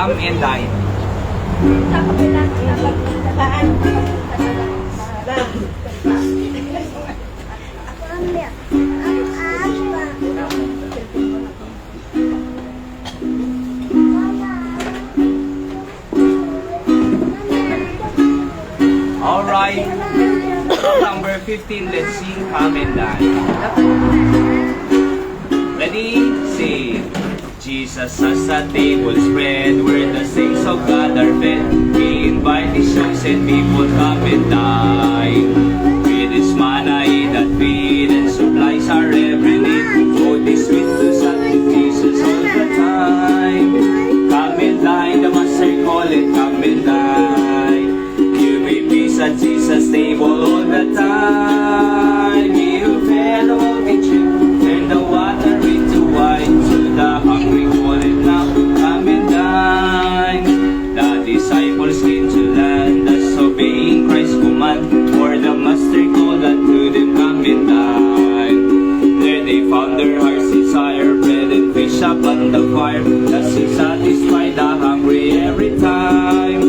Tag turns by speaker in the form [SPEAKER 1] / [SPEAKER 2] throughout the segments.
[SPEAKER 1] Come and dine. Alright. Number 15, let's sing Come and Dine. Ready? Sing. Jesus has a table spread where the saints of God are fed. We invite His chosen people, come and dine. With His manna that feed and supplies our every need. Oh, this sweet to satisfy Jesus all the time. Come and dine, the Master call it, come and dine. You may be at Jesus' table all the time. You fed the multitude, turn the water into wine. To the hungry call it now, come and dine. The disciples came to land, thus obeying Christ's command. For the Master called unto them, come and dine. There they found their hearts' desire, bread and fish upon the fire. Thus He satisfied the hungry every time.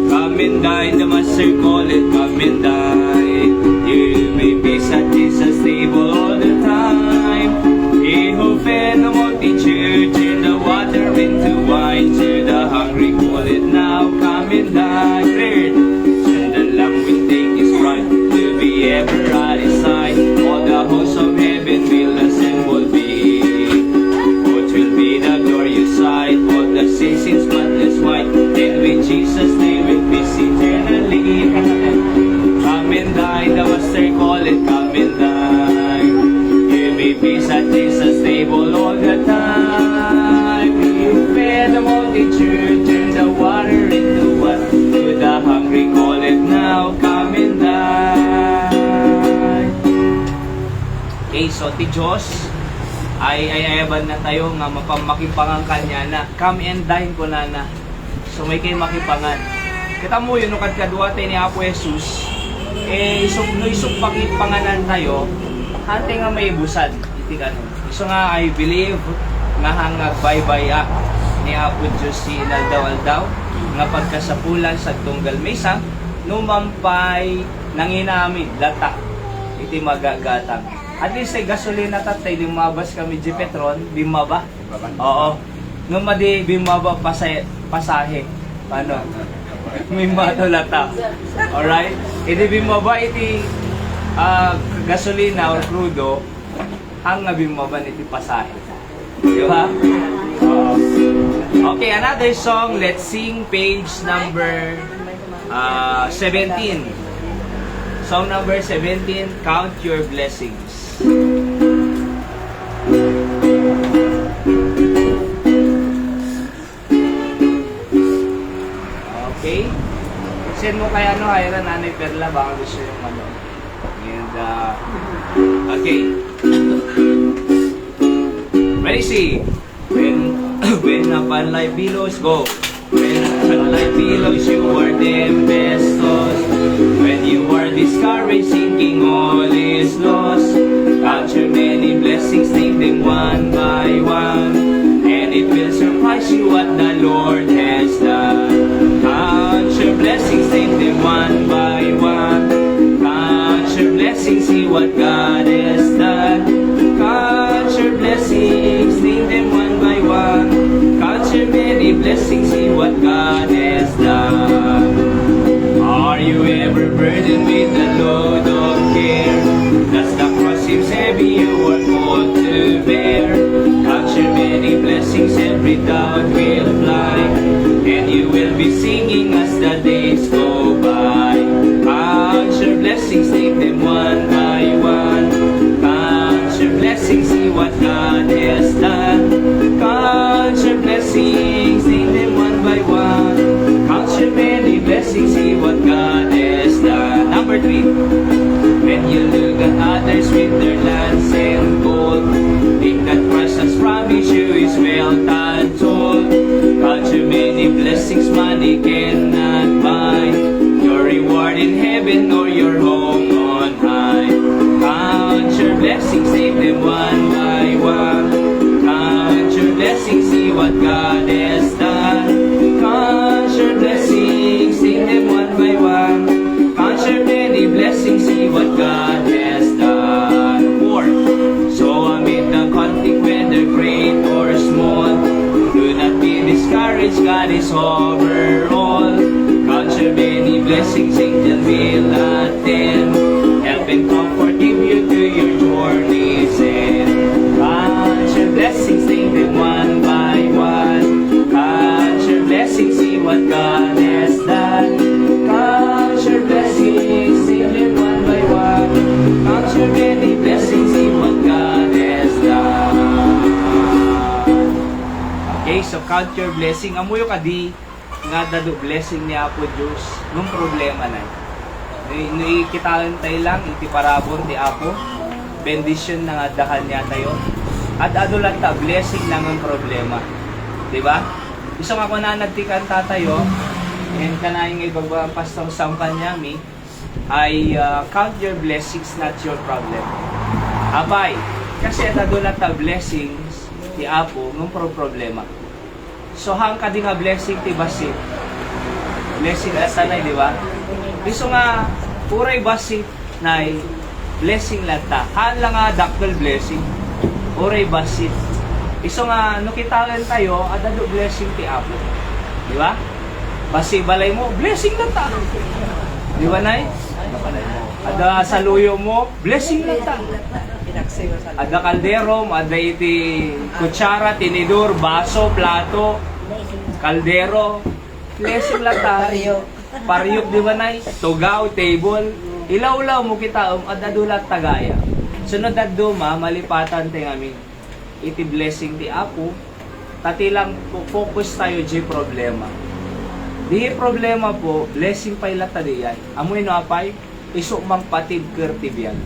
[SPEAKER 1] Come and dine, the Master call it, come and dine. You may be at Jesus' table all the time. He who fed the multitude, turned the water into wine. To the hungry call it now, come and dine. And the Lamb will take His bride to be ever at His side. All the hosts of heaven will assemble be. What will be the glorious sight? All the saints in spotless white, and with Jesus they will be eternally. Come and dine, the Master call it, come and dine. You may be at Jesus' table all the time. You fed the multitude, turn the water into wine. To the hungry call it now, come and dine. Okay, so ti Diyos ay ayaban na tayo nga mapamakipangan kanya na come and dine ko na. So may kayo makipangan. Kita mo yun, nung kadkadwa tayo ni Apo Jesus, isok pakipanganan tayo, hante nga may busan. Iti ganun. So nga, I believe, nga hangag baybaya ni Apo Diyos si Naldawaldaw, nga pagkasapulan sa tunggal mesa, numampay nanginamid, lata, iti magagatang. At least ay gasolina tatay, di mabas kami di Petron, di maba? Oo. Nung madi bimaba pasahe. Paano? Mimbato lata. Alright? Iti bimaba iti gasolina or crudo, hang nga bimaba iti pasahe. Di ba? Okay, another song. Let's sing page number 17. Song number 17, Count Your Blessings. Okay? Send mo kaya Ira, Nanay Perla, baka gusto yung And, okay. Ready, see? When upon life billows go. When upon life billows, you are the best lost. When you are discouraged, thinking all is lost. Count your many blessings, name them one by one. And it will surprise you what the Lord has done. Count your blessings, name them one by one. Count your blessings, see what God has done. Count your blessings, name them one by one. Count your many blessings, see what God has done. Are you ever burdened with the load of care? Does the cross seems heavy you are called to bear? Count your many blessings, every doubt will fly, and you will be singing as the days go by. Count your blessings, name them one by one. Count your blessings, see what God has done. Count your blessings, name them one by one. Count your many blessings, see what God has done. Number 3. When you look at others with their lands and gold, think that Christ has promised you is well told. Count your many blessings money cannot buy, your reward in heaven or your home on high. Count your blessings, save them one by one. Count your blessings, see what God has done. what God has done. 4. So amid the conflict, whether great or small, do not be discouraged, God is over all. Count your many blessings, angel will attend, help and comfort, give you to your journey's end. Count your blessings, name them one by one. Count your blessings, see what God has done. Count your blessings, name them one by one. Count your many blessings, see what God has done. Okay, so count your blessing. Amuyo ka di nga dado blessing ni Apo Diyos nung problema na. Ikitaan tayo lang, iti parabon ti Apo. Bendition na nga dakan niya tayo. At adulat ta, blessing na ng problema. Diba? Isang ako na nagtikanta tayo, and kanayang ibabang pastor sa kanyami, ay count your blessings, not your problem. Abay, kasi adulat ta blessings ti Apo ng problema. So hang ka di nga blessing ti basit. Blessing na sanay, di ba? Iso nga, puray basit na blessing lata. Han lang nga dakkel blessing. Puray basit. Iso nga, nukitawan tayo, adado blessing ti Apo. Di ba? Basi balay mo, blessing lata. Di ba, Nay? Ada saluyo mo, blessing lata. Ada kaldero, ada iti kutsara, tinidor, baso, plato, kaldero, blessing lata. Pariyok, di ba, Nay? Tugaw, table, ilaw-law mo kita, adadulat tagaya. Sunod at duma, malipatan tayo amin. Iti blessing ti Apo, tatilang focus tayo di problema. Di problema po, blessing pa ilata di yan. Amoy no apay, iso mang patid kertibyan.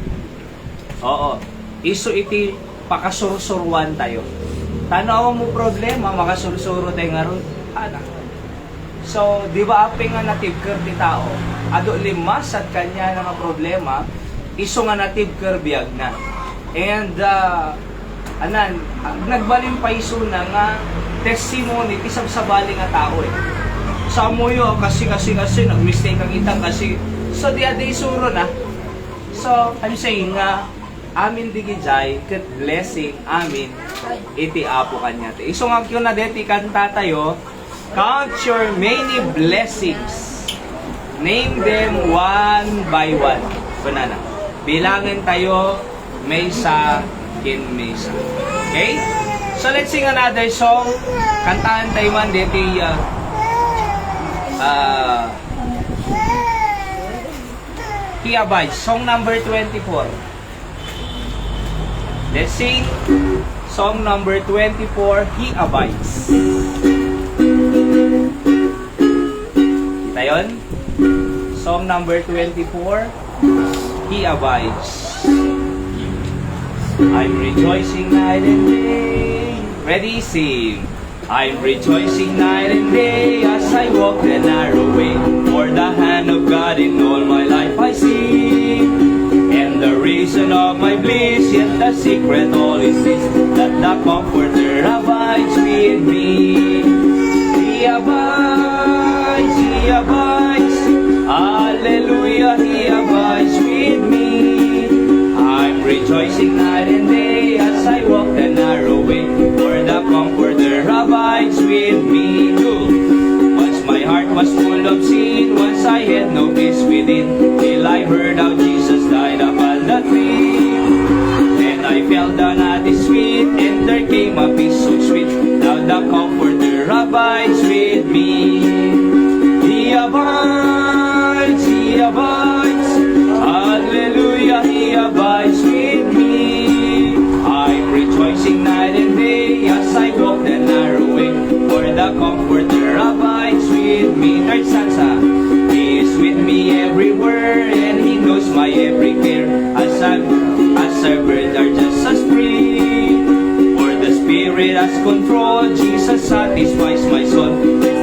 [SPEAKER 1] Oo, iso iti pakasursurwan tayo. Tanaw mo problema, makasursuro tayo nga ron. So, di ba apeng nga natibker ti tao? Ado limas at kanya na nga problema, iso nga natibker biyag na. And, nagbalin pa iso na nga testimony isang sabali nga tao eh. Sa amoyo, kasi, nag-mistake ang itang kasi, so di aday suro na. So, I'm saying nga, amin digijay, kat blessing, amin, iti Apo kanya. Iso nga kyo na deti kanta tayo, count your many blessings. Name them one by one. Banana. Bilangin tayo, mesa in mesa. Okay? So let's sing another song. Kantahan tayo man deti He Abides. Song number 24. Let's sing song number 24, He Abides. Kita yun? Song number 24, He Abides. I'm rejoicing night and day. Ready, sing. I'm rejoicing night and day as I walk the narrow way. For the hand of God in all my life I see. And the reason of my bliss, yet the secret all is this, that the Comforter abides with me. He abides, He abides. Hallelujah, He abides with me. I'm rejoicing night and day as I walk the narrow way, for the Comforter abides with me. Once my heart was full of sin, once I had no peace within, till I heard how Jesus died upon the tree. Then I fell down at His feet, and there came a peace so sweet. Now the Comforter abides with me. He abides, He abides. Hallelujah, He abides with me. I'm rejoicing night and day as I walk the narrow way, for the Comforter abides with me. Third stanza. He is with me everywhere, and He knows my every care. As a bird are just as free, for the Spirit has control. Jesus satisfies my soul.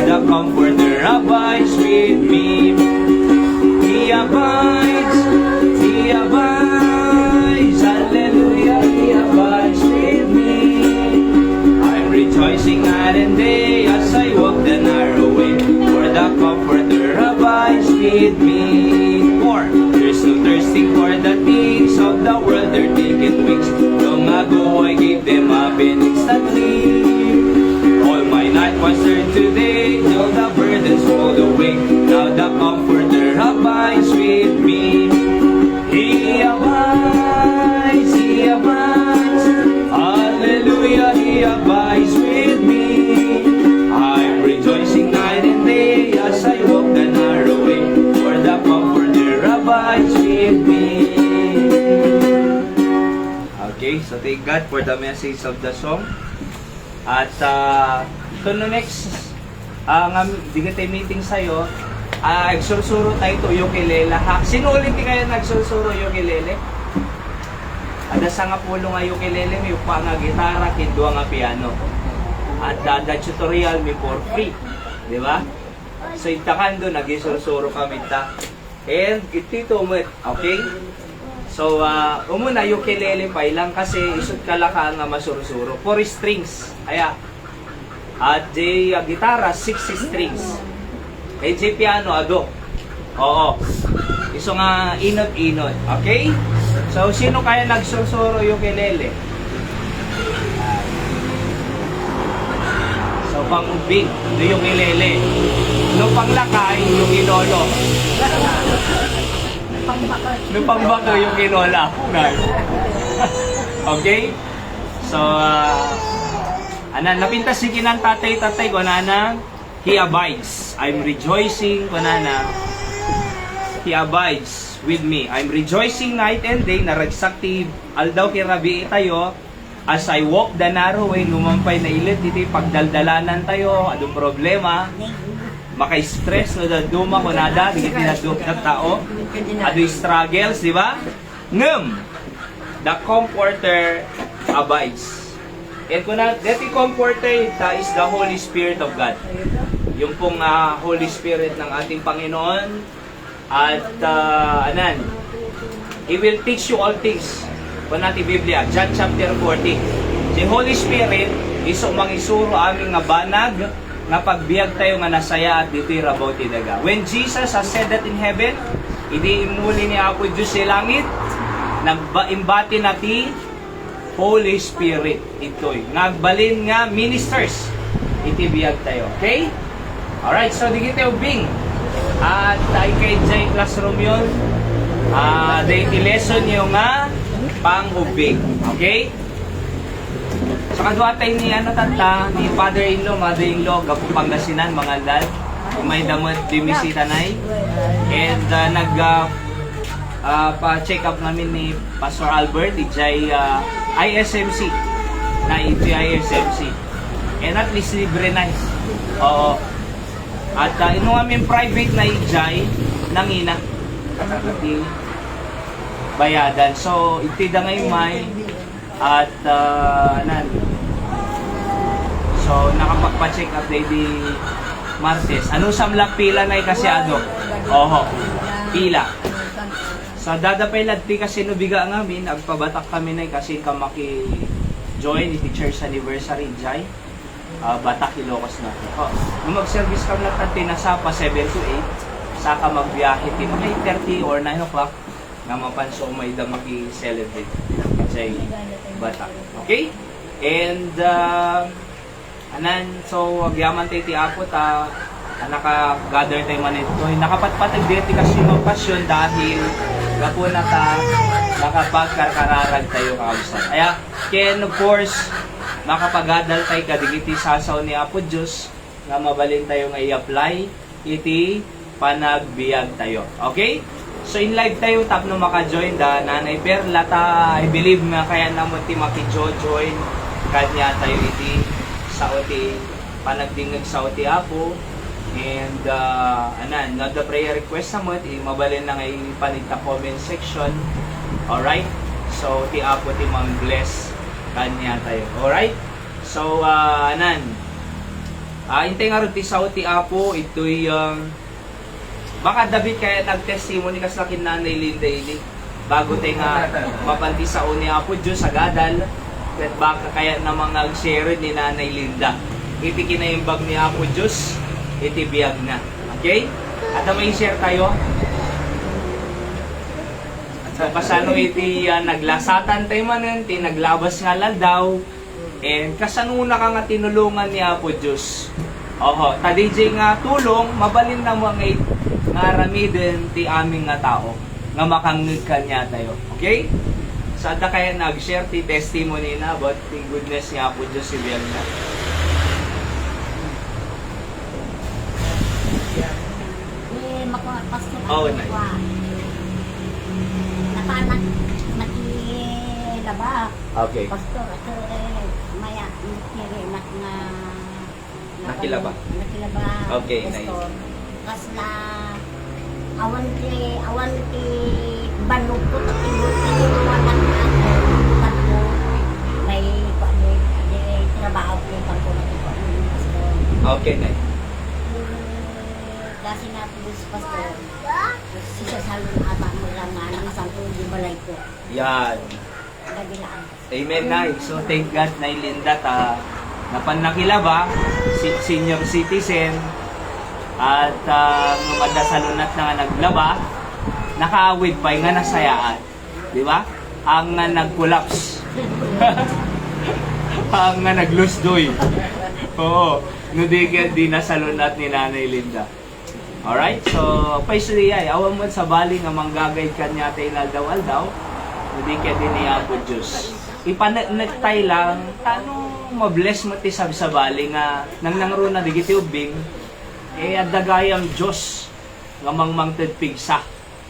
[SPEAKER 1] The Comforter abides with me. He abides, He abides. Hallelujah, He abides with me. I'm rejoicing night and day as I walk the narrow way, for the Comforter abides with me. 4. There's no thirsting for the things of the world, they're taking wings. Long ago I gave them up and instantly all my night was turned today, till the burdens rolled away. Now the Comforter abides with me. He abides, He abides. Hallelujah, He abides with me. I'm rejoicing night and day as I walk the narrow way, for the Comforter abides with me. Okay, so thank God for the message of the song. At no next digitay meeting sa'yo, agsursuro tayo to ukulele ha. Sino ulit di kayo nagsursuro ukulele? Ada sa nga pulo nga ukulele, may upa nga gitara, kindwa nga piano. At the tutorial may for free. Di ba? So itakan doon, nagsursuro kami ta. And itito mo, okay? So, umuna ukulele pa ilang kasi isut kalaka nga masursuro. 4 strings. Kaya, at J gitara, 6 strings. At J piano, ado. Oo. Iso nga inot-inot. Okay? So, sino kaya nagsursuro ukulele? So, pang-ubig, ito yung ukulele. No panglakay, yung inolo. Nung pangbato yung kinola. Okay? So, napintas si kinang tatay ko na He abides. I'm rejoicing ko na He abides with me. I'm rejoicing night and day. Naragsakti aldaw kirabi tayo. As I walk the narrow way, numampay na ilit iti pagdaldalanan tayo. Anong problema? Maka-stress no da duma ko nada digit na na tao adoy struggles, di ba? The Comforter abides. And kung na that Comforter is the Holy Spirit of God. Yung pong Holy Spirit ng ating Panginoon at He will teach you all things. Kung natin Biblia, John chapter 14. Si Holy Spirit iso mangisuro aming nga banag nga pagbiag tayo nga nasaya at dito'y rabaw ti daga. When Jesus has said that in heaven, idi imuli ni Apo Diyos sa langit, nagba-imbati na ti Holy Spirit ito'y. Nagbalin nga ministers, iti biag tayo. Okay? Alright, so digit tayo bing. At tayo kay Jai classroom yun. Iti lesson nyo nga pang-ubig. Okay? So kadwa tayo ni ni father-in-law, mother-in-law, Gapo Pangasinan, mga dad. May damot bimisita na and pa-check up namin ni Pastor Albert, ijay ISMC, na ijay ISMC. And at least libre na. Oo. At ino namin private na ijay, nangina. Iti bayadan. So, iti da ngayon may at so nakapagpa-check up day di Martes. Ano samlak pila na kasi ado? Oho. Pila. So dadapay ladti kasi no biga ngamin agpabatak kami na kasi kamaki join iti church anniversary jay. Batak Ilocos na. Oh, nung mag-service kami na tinasa pa 7 to 8 saka magbiyahe ti mga 8:30 or 9 o'clock nga mapanso may da maki-celebrate sa Batak. Okay? And so agyaman tayo ti Apo ta naka-gather tayo man ito. Nakapatpatag dito kasi ng pasyon dahil gapo na ta nakapagkarkararag tayo kakabsat. Kaya, of course, makapagadal tayo kadigiti sasaw ni Apo Diyos nga mabalin tayo nga i-apply iti panagbiag tayo. Okay? So in live tayo tap no maka-join da Nanay Perla ta I believe nga kaya namo ti maki-join kanya tayo iti sa oti panagdingeg sa oti Apo and not the prayer request mo ti mabalin na nga ipanigta comment section. Alright? So ti Apo ti bless kanya tayo. Alright? So intay nga rin ti sa oti Apo ito'y baka David kaya nag-testimony kas lakin Nanay Linda ini bago tayo nga mapanti sa uni Apo Diyos agadal at baka kaya namang nag-share ni Nanay Linda iti kinaimbag ni Apo Diyos iti biyag na. Okay? At may share tayo So kasano iti naglasatan tayo manen, ti naglabas nga daw. And kasanuna ka nga tinulungan ni Apo Diyos. Oho, tadijay nga tulong, mabalin na mo nga ramiden ti aming nga tao. Nga makangnig ka niya tayo. Okay? So ada kaya nag-share ti testimony na about the goodness ni Apo Diyos si Bielna. Oh, nice.
[SPEAKER 2] Napanak, nakilaba.
[SPEAKER 1] Okay.
[SPEAKER 2] Pastor, ito maya, nakirinak na...
[SPEAKER 1] Nakilaba.
[SPEAKER 2] Nakilaba.
[SPEAKER 1] Okay,
[SPEAKER 2] pastor.
[SPEAKER 1] nice.
[SPEAKER 2] Kas na, awan ti, balog ko, tinuwanan na ako, tanto, may trabaho ko, tanto na ito, pastor.
[SPEAKER 1] Okay, nice.
[SPEAKER 2] Kasi nga po, pastor, siya salon ata mo lang nga, nangasang ko, di balay ko.
[SPEAKER 1] Yan.
[SPEAKER 2] Gabilaan.
[SPEAKER 1] Amen, nice. So thank God na Linda napanakilaba, senior citizen, at madasalunat na nga naglaba, nakaawid pa nga nasayaan. Di ba? Ang nga nag-collapse. Ang nga nag-lose-doy. Oo. Nudigyan din nasalunat ni Nanay Linda. Alright? So, paisuli ay, awan mo sa bali nga manggagay kanya tayo na daw, hindi ka din niya po Diyos. Ipanagtay lang, tanong mabless mo ti sa bali nga nang nangro na digiti ubing, adagayang Diyos nga mangmangted pigsa.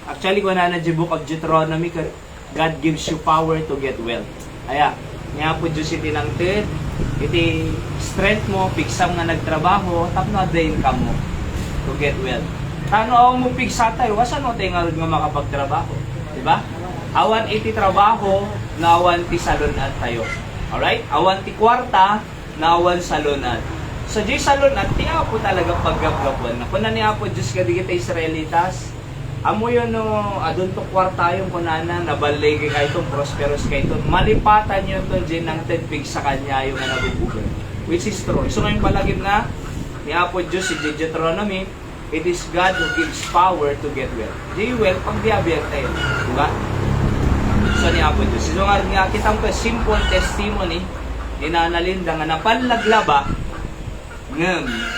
[SPEAKER 1] Actually, kung na di book of Deuteronomy, God gives you power to get well. Aya, nga po Diyos iti nangted, iti strength mo, pigsam nga nagtrabaho, tapno ada income mo to get well. Tano ako mo pigsa tayo, wasan mo tayo nga makapagtrabaho. Diba? Awan iti trabaho, na awan ti salunat tayo. Alright? Awan ti kwarta, na awan salunat. So, di salunat, ti Apo talaga paggapgapuan. Kung na ni Apo Diyos ka di kita Israelitas, amo yun no, adun to kwarta yung kunana, nabalay kayo itong prosperous kayo itong, malipatan yun itong dyan ng tenpig sa kanya yung nabubugan. Which is true. So, ngayon palagim na, ni Apo Diyos, si Deuteronomy, it is God who gives power to get well. Di well, pag diabiyag tayo. Diba? So, ni Apo Diyos. So, nga kitang ko, simple testimony, inanalinda nga napanlaglaba,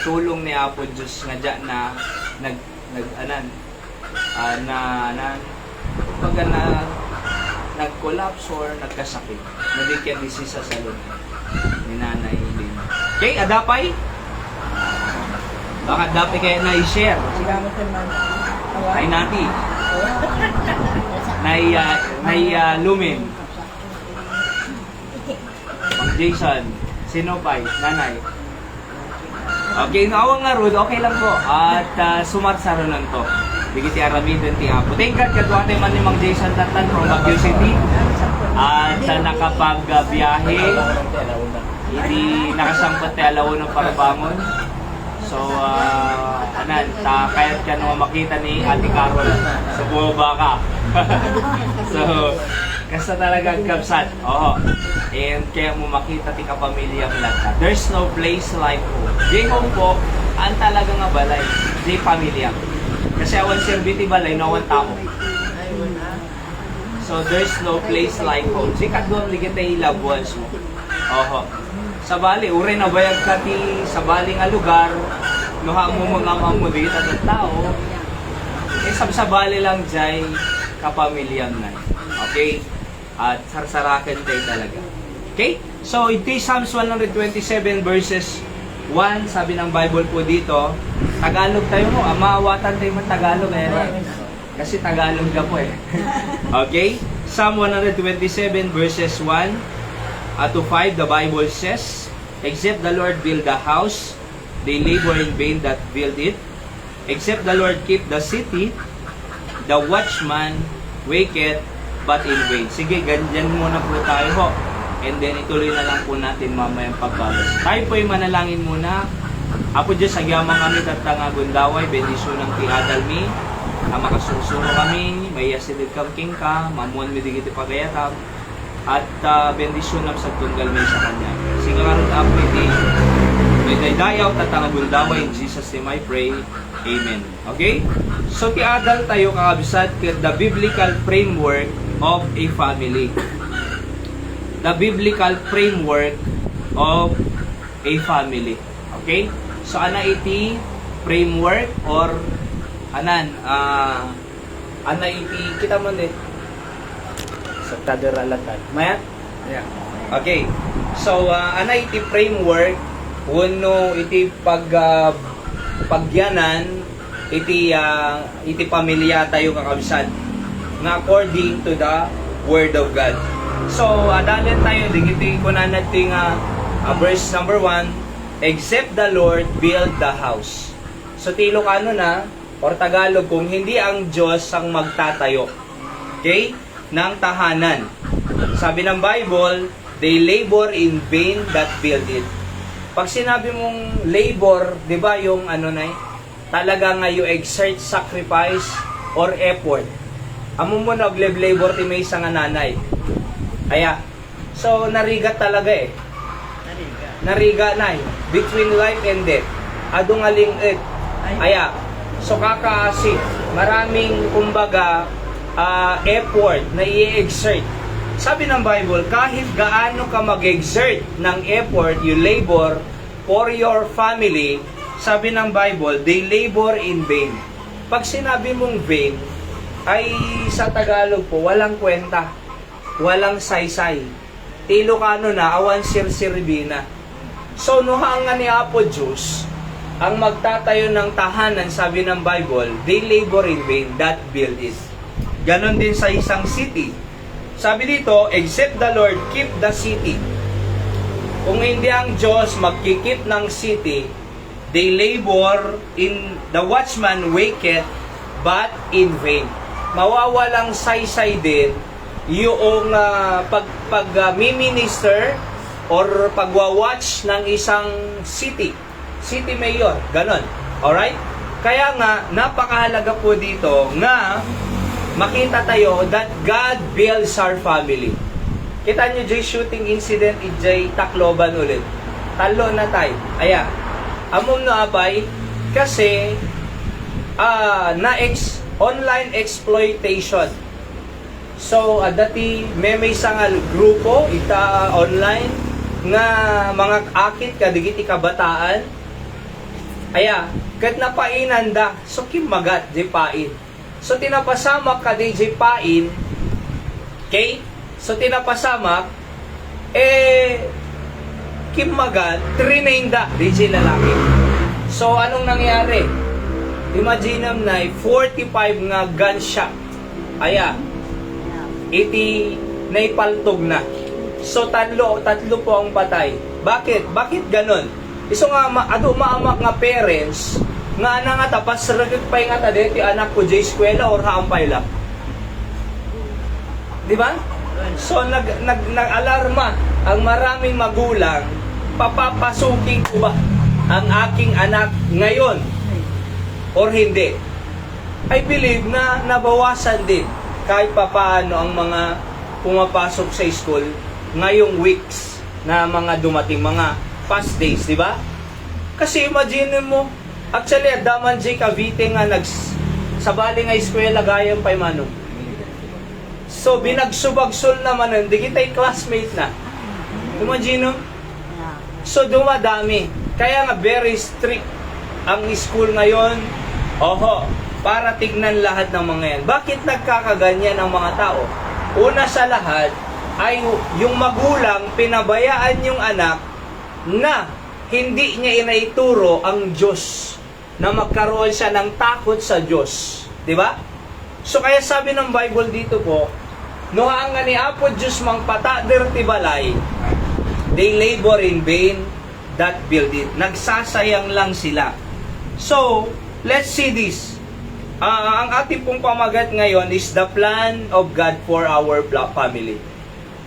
[SPEAKER 1] tulong ni Apo Diyos nga dyan na, nag-collapse or nagkasakit. Nabigyan din siya sa salon ni Nanay Linda. Okay, adapay? Baka dapat kayo na-share. Ay nati. Lumin. Mang Jason. Sino pa? Nanay. Okay, naawang nga Rod. Okay lang po. At sumarsaro lang to. Bigiti aramidon ti Apo. Thank God, kadwa tayo man ni Mang Jason Tatlan from Baguio City. At nakapag-biyahe. Hindi nakasangkot tayo alaw ng Parabamon. So, kahit ka naman makita ni Ate Carol sa bumaba ka. So, kasta talaga kapsat. Oo. And kaya mo makita ti kapamilya mo lang. There's no place like home. Di home po, ang talaga nga balay. Di pamilya. Kasi awan serviti balay, no awan tao. So, there's no place like home. Sikat doon, ligit ay loved ones mo. Oo. Sa bali, uri na bayag ka ti sa bali nga lugar, nuha mo mga mamulita ng tao, sa bali lang jay kapamilyang na. Okay? At sarsarakan tayo talaga. Okay? So, ito Psalms 127 verses 1, sabi ng Bible po dito, Tagalog tayo mo, maawatan tayo mo Tagalog kasi Tagalog ka po Okay? Psalm 127 verses 1 to 5, the Bible says, except the Lord build the house, they labor in vain that build it. Except the Lord keep the city, the watchman waketh but in vain. Sige, ganyan muna po tayo ho. And then ituloy na lang po natin mamayang pagbabas. Tayo po'y manalangin muna. Apo Diyos, agyamang kami tatanga gundaway, bendisyon ng ti adalmi, makasunsuro kami, may yasilid kang king ka, mamuan mi digiti pagayatam, at bendisyon ng sa tunggal may sa kanya. Sige karon appreciation. may daydayaw tatangabundamay. In Jesus' name I pray. Amen. Okay? So, tiadal tayo kakabisat the biblical framework of a family. The biblical framework of a family. Okay? So, ana iti framework or anan, ana iti, kita mo din. So, tadaralatan. Maya?
[SPEAKER 3] Yeah.
[SPEAKER 1] Okay. So, ana iti framework, uno iti pagyanan, iti pamilya tayo kakabisat nga according to the Word of God. So, adalan tayo, digiti ko na natin verse number 1, except the Lord build the house. So, Ilocano na, or Tagalog, kung hindi ang Diyos ang magtatayo, okay, ng tahanan. Sabi ng Bible, they labor in vain that build it. Pag sinabi mong labor, di ba yung ano na talaga nga you exert sacrifice or effort. Amo mo na labor ti may isang nanay. Aya. So, narigat talaga eh. Nariga na between life and death. Adong alingit. Aya. So, kakaasi. Maraming, kumbaga, effort na i-exert. Sabi ng Bible, kahit gaano ka mag-exert ng effort, you labor for your family, sabi ng Bible, they labor in vain. Pag sinabi mong vain, ay sa Tagalog po, walang kwenta, walang saysay. Ilocano na, awan sirsiribina. So, nuhanga ni Apo Diyos, ang magtatayo ng tahanan, sabi ng Bible, they labor in vain that build it. Ganon din sa isang city. Sabi dito, except the Lord keep the city. Kung hindi ang Diyos magkikip ng city, they labor in the watchman waketh, but in vain. Mawawalang saysay din yung pag-minister or pagwa-watch ng isang city. City mayor, ganon. Alright? Kaya nga, napakahalaga po dito nga makita tayo that God builds our family. Kita nyo, Jay, shooting incident, Jay, Tacloban ulit. Talo na tayo. Aya. Amom na abay, kasi online exploitation. So, dati may sangal grupo, ita online, nga mga akit, kadigiti kabataan. Aya, kat napainan da, so kimagat, Jay, pain. So, tinapasamak ka DJ Pain. Okay? So, tinapasamak, kimagat, trinainda, DJ lalaki. So, anong nangyari? Imagine na 45 nga gunshot. Aya, iti naipaltog na. So, tatlo po ang patay. Bakit? Bakit ganon? Iso nga, maamak nga parents, nga nga tapas ragat pa yung ti anak ko J eskwela or haampay lang. Di ba? So nag-alarma ang maraming magulang, papapasukin ko ba ang aking anak ngayon or hindi? I believe na nabawasan din kahit papaano ang mga pumapasok sa school ngayong weeks na mga dumating mga past days, di ba? Kasi imagine mo, actually, adaman J. Cavite nga sabali nga eskwela gayang pay manong. So, binagsubagsol naman nun, di kita'y classmate na. Imagine, so dumadami. Kaya nga very strict ang school ngayon. Oho, para tignan lahat ng mga yan. Bakit nagkakaganyan ang mga tao? Una sa lahat, ay yung magulang pinabayaan yung anak na hindi niya inaituro ang Diyos, na magkaroon siya ng takot sa Diyos. Di ba? So kaya sabi ng Bible dito po, noha nga ni Apo Diyos mang patader ti balay, they labor in vain that build it. Nagsasayang lang sila. So, let's see this. Ang ating pong pamagat ngayon is the plan of God for our family.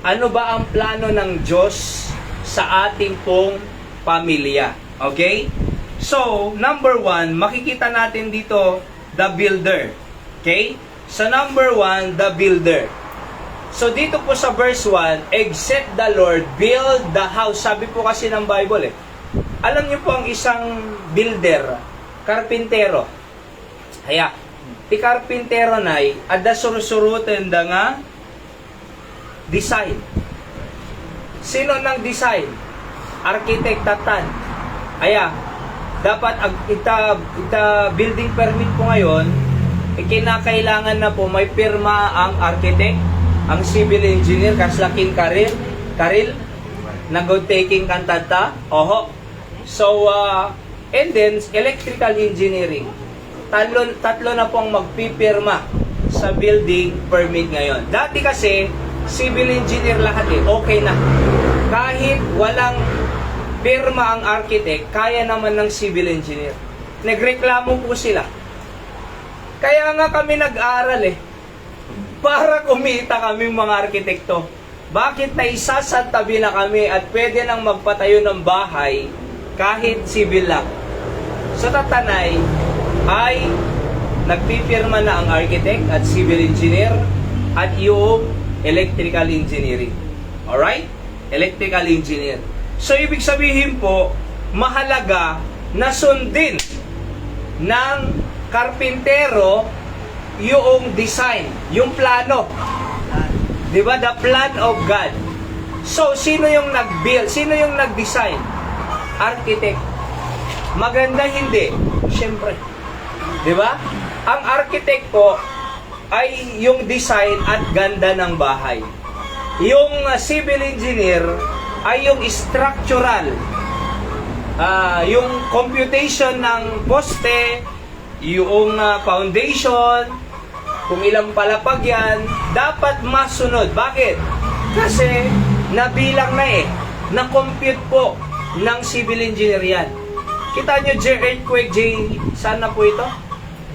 [SPEAKER 1] Ano ba ang plano ng Diyos sa ating pong pamilya? Okay? So, number 1, makikita natin dito, the builder. Okay? So, number 1, the builder. So, dito po sa verse 1, except the Lord build the house. Sabi po kasi ng Bible
[SPEAKER 3] Alam niyo po ang isang builder, karpintero. Haya, ti karpintero nay, adda surusurutin da nga design. Sino nang design? Arkitektan. Haya, dapat ita building permit po ngayon, kinakailangan na po may pirma ang architect, ang civil engineer, kaslaking karil, nag-taking kantata, oho. So, and then, electrical engineering. Tatlo na pong magpipirma sa building permit ngayon. Dati kasi, civil engineer lahat okay na. Kahit walang pirma ang architect, kaya naman ng civil engineer. Nagreklamo po sila. Kaya nga kami nag-aral para kumita kaming mga arkitekto. Bakit naisasantabi na kami at pwede nang magpatayo ng bahay kahit civil lang? Sa tatanay ay nagpipirma na ang architect at civil engineer at yung electrical engineering. Alright? Electrical engineer. So, ibig sabihin po, mahalaga na sundin ng karpintero yung design, yung plano. Diba? The plan of God. So, sino yung nag-build? Sino yung nag-design? Architect. Maganda hindi? Siyempre. Diba? Ang architect po ay yung design at ganda ng bahay. Yung civil engineer ay yung structural. Yung computation ng poste, yung foundation, kung ilang palapag yan, dapat masunod. Bakit? Kasi nabilang na na-compute po ng civil engineer yan. Kita nyo, earthquake, sana po ito?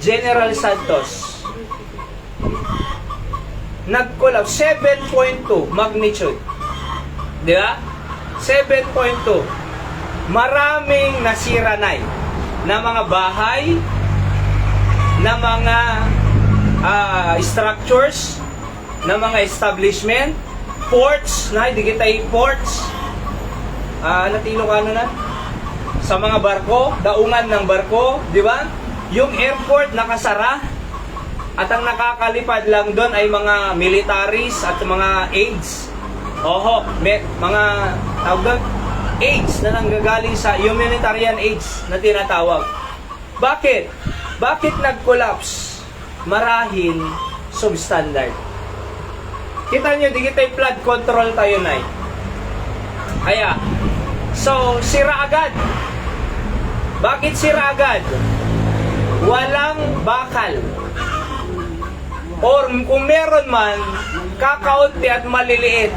[SPEAKER 3] General Santos. Nag-collapse, 7.2 magnitude. Di ba? 7.2. Maraming nasira na mga bahay, na mga structures, na mga establishment, ports, di kita ports, natilo ka na, sa mga barko, daungan ng barko, di ba? Yung airport nakasara, at ang nakakalipad lang doon ay mga militaries at mga aids. Oho, mga tawag doon, aids na nanggagaling sa humanitarian aids na tinatawag. Bakit? Bakit nag-collapse? Marahil substandard. Kita nyo, di kita flood control tayo na Kaya, so, sira agad. Bakit sira agad? Walang bakal. Or kung meron man, kakaunti at maliliit.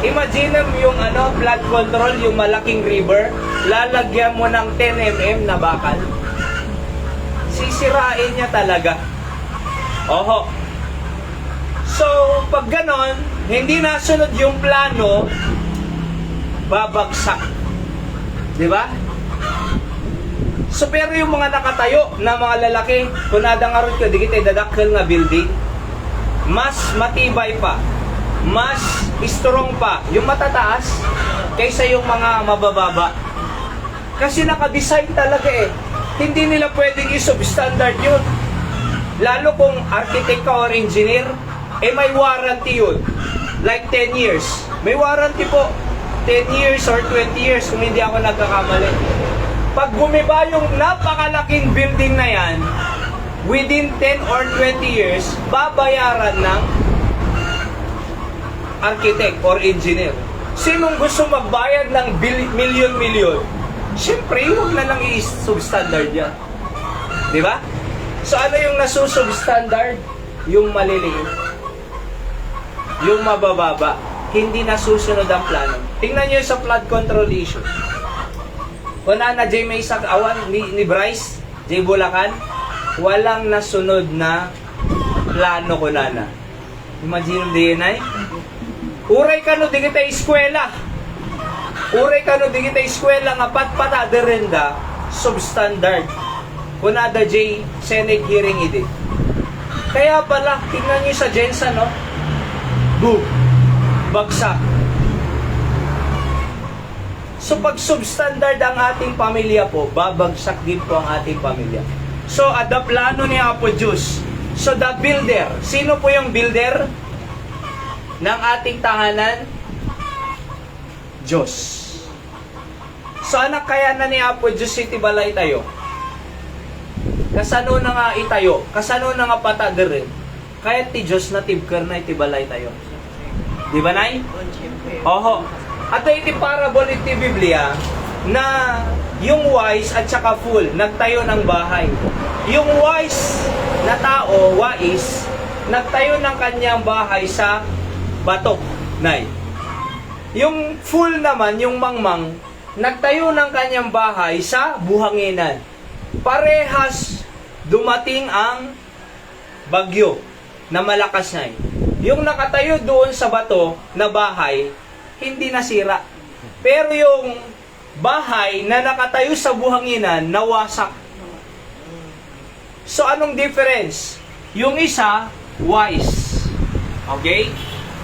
[SPEAKER 3] Imagine yung flood control, yung malaking river, lalagyan mo ng 10 mm na bakal. Sisirain niya talaga. Oho. So, pag ganon, hindi nasunod yung plano, babagsak. Di ba? So, pero yung mga nakatayo na mga lalaki, kung nadangarot ka, di kita dadakkel nga building, mas matibay pa, mas strong pa, yung matataas, kaysa yung mga mabababa. Kasi nakadesign talaga Hindi nila pwedeng i-substandard yun. Lalo kung architect ka or engineer, may warranty yun. Like 10 years. May warranty po. 10 years or 20 years kung hindi ako nagkakamali. Pag gumiba yung napakalaking building na yan, within 10 or 20 years, babayaran ng architect or engineer. Sinong gusto magbayad ng milyon-milyon? Siyempre, huwag na lang i-substandard yan. Di ba? So, ano yung nasusubstandard? Yung maliliit. Yung mabababa. Hindi nasusunod ang plano. Tingnan nyo sa flood control issue. Kuna na J. Maysak Awan, ni Bryce, J. Bulacan, walang nasunod na plano ko na. Imagine mo din ay, uray ka no di kita eskwela. Uray ka no di kita eskwela nga patpata derenda substandard. Kunada J. Senate hearing idi. Kaya pala, tingnan nyo sa Jensa, no? Boom! Bagsak. So pag substandard ang ating pamilya po, babagsak din po ang ating pamilya. So the plano ni Apo Diyos. So the builder, sino po yung builder ng ating tahanan? Diyos. So anak kaya na ni Apo Diyos iti balay tayo. Kasano na nga itayo, kasano na nga pataderin. Kaya ti Diyos na tibker na iti balay tayo. Di ba, Nay? Oho. At iti parable iti Biblia na yung wise at saka fool nagtayo ng bahay. Yung wise na tao, wise, nagtayo ng kanyang bahay sa batok, Nay. Yung fool naman, yung mangmang, nagtayo ng kanyang bahay sa buhanginan. Parehas dumating ang bagyo na malakas na. Yung nakatayo doon sa bato na bahay, hindi nasira. Pero yung bahay na nakatayo sa buhanginan, nawasak. So anong difference? Yung isa, wise. Okay?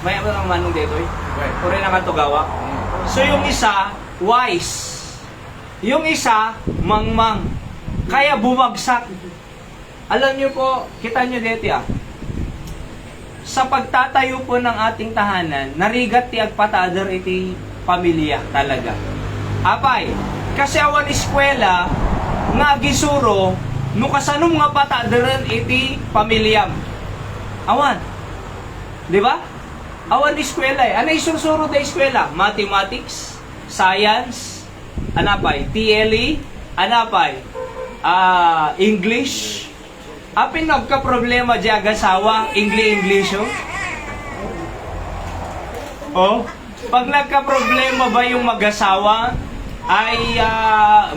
[SPEAKER 3] May ang manong dito eh. Pure na katugawa. So yung isa, wise. Yung isa, mangmang. Kaya bumagsak. Alam niyo po, kita niyo dito sa pagtatayo po ng ating tahanan, narigat ti agpatader iti pamilya talaga. Apay, kasi awan eskwela nga gisuro no kasanong nga pataderen iti pamilyam. Awan. Di ba? Awan eskwela eh. Ano isursuro da eskwela? Mathematics, science, anapay, TLE, anapay, English. Apin nagka-problema di agasawa, English oh. Oh, pag nagka-problema ba yung mag-asawa ay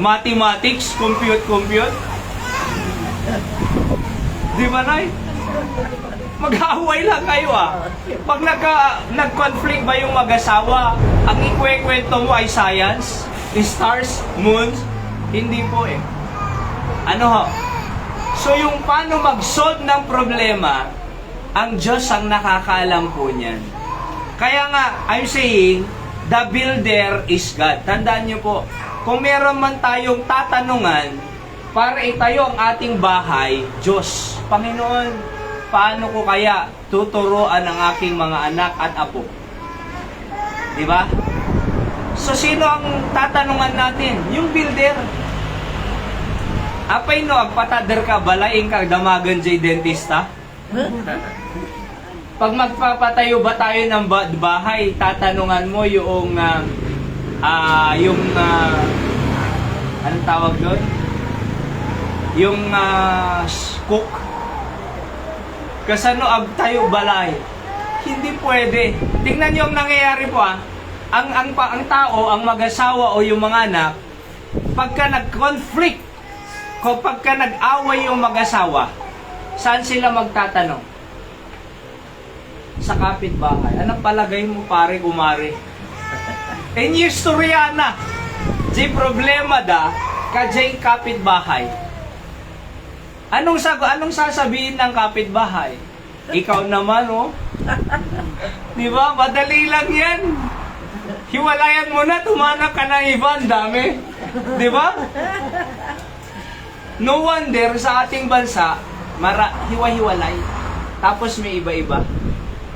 [SPEAKER 3] mathematics, compute. Di ba, Nay? Mag-aaway lang kayo Pag nag-conflict ba yung mag-asawa, ang ikwekwento mo ay science, stars, moons, hindi po eh. Ano ho? So yung paano mag-solve ng problema, ang Diyos ang nakakaalam po niyan. Kaya nga, I'm saying, the builder is God. Tandaan niyo po, kung meron man tayong tatanungan para itayo ang ating bahay, Diyos, Panginoon, paano ko kaya tuturuan ang aking mga anak at apo? Di ba? So sino ang tatanungan natin? Yung builder. Apay no, agpatader ka, balaing ka, damagan jay dentista? Pag magpapatayo ba tayo ng bahay, tatanungan mo yung, anong tawag doon? Yung cook. Kasano agtayo balay? Hindi pwede. Tingnan niyo ang nangyayari po ang tao, ang mag-asawa o yung mga anak, pagka nag-conflict, kapag ka nag-away yung mag-asawa, saan sila magtatanong? Sa kapitbahay. Anong palagay mo, pare, kumare? In Yustoriana, di problema da, kajay kapitbahay. Anong sasabihin ng kapitbahay? Ikaw naman, oh. Di ba? Madali lang yan. Hiwalayan mo na, tumanak ka ng iba, ang dami. Di ba? No wonder sa ating bansa, hiwa-hiwalay. Tapos may iba-iba.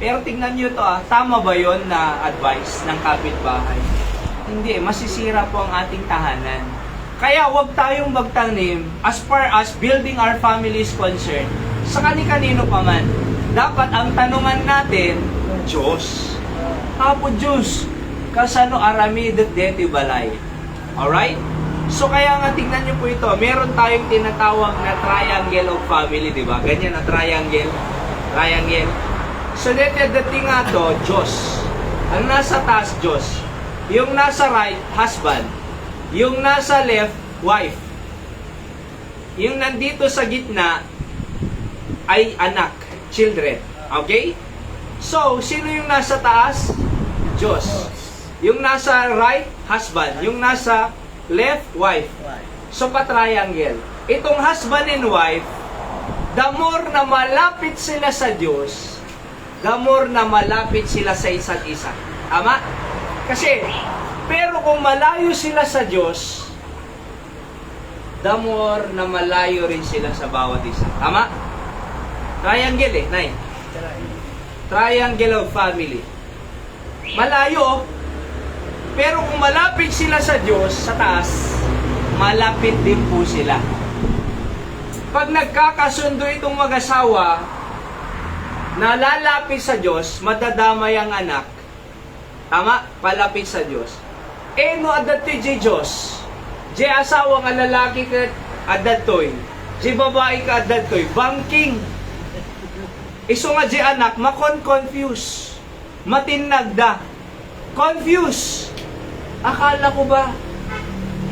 [SPEAKER 3] Pero tingnan nyo to tama ba yon na advice ng kapitbahay? Hindi, masisira po ang ating tahanan. Kaya wag tayong magtanim as far as building our family is concerned sa kani-kanino pa man. Dapat ang tanungan natin, Diyos. Apo Diyos, kasano aramidot deti balay. Alright? So kaya nga tingnan nyo po ito, meron tayong tinatawag na triangle of family, di ba? Ganyan na triangle. So dating nga to, Diyos. Ang nasa taas, Diyos. Yung nasa right, husband. Yung nasa left, wife. Yung nandito sa gitna ay anak, children. Okay? So, sino yung nasa taas? Diyos. Yung nasa right, husband. Yung nasa left, wife. So, pa-triangle. Itong husband and wife, the more na malapit sila sa Diyos, the more na malapit sila sa isa't isa. Tama? Kasi, Pero kung malayo sila sa Diyos, the more na malayo rin sila sa bawat isa. Tama? Triangle Nay. Triangle of family. Malayo, pero kung malapit sila sa Diyos, sa taas, malapit din po sila. Pag nagkakasundo itong mag-asawa, na lalapit sa Diyos, madadamay ang anak. Tama? Palapit sa Diyos. No adat ti Diyos. Di asawa nga lalaki ka adatoy. Di babae ka adatoy. Banking. Iso nga di anak, makon-confuse. Matinagda. Confuse. Akala ko ba,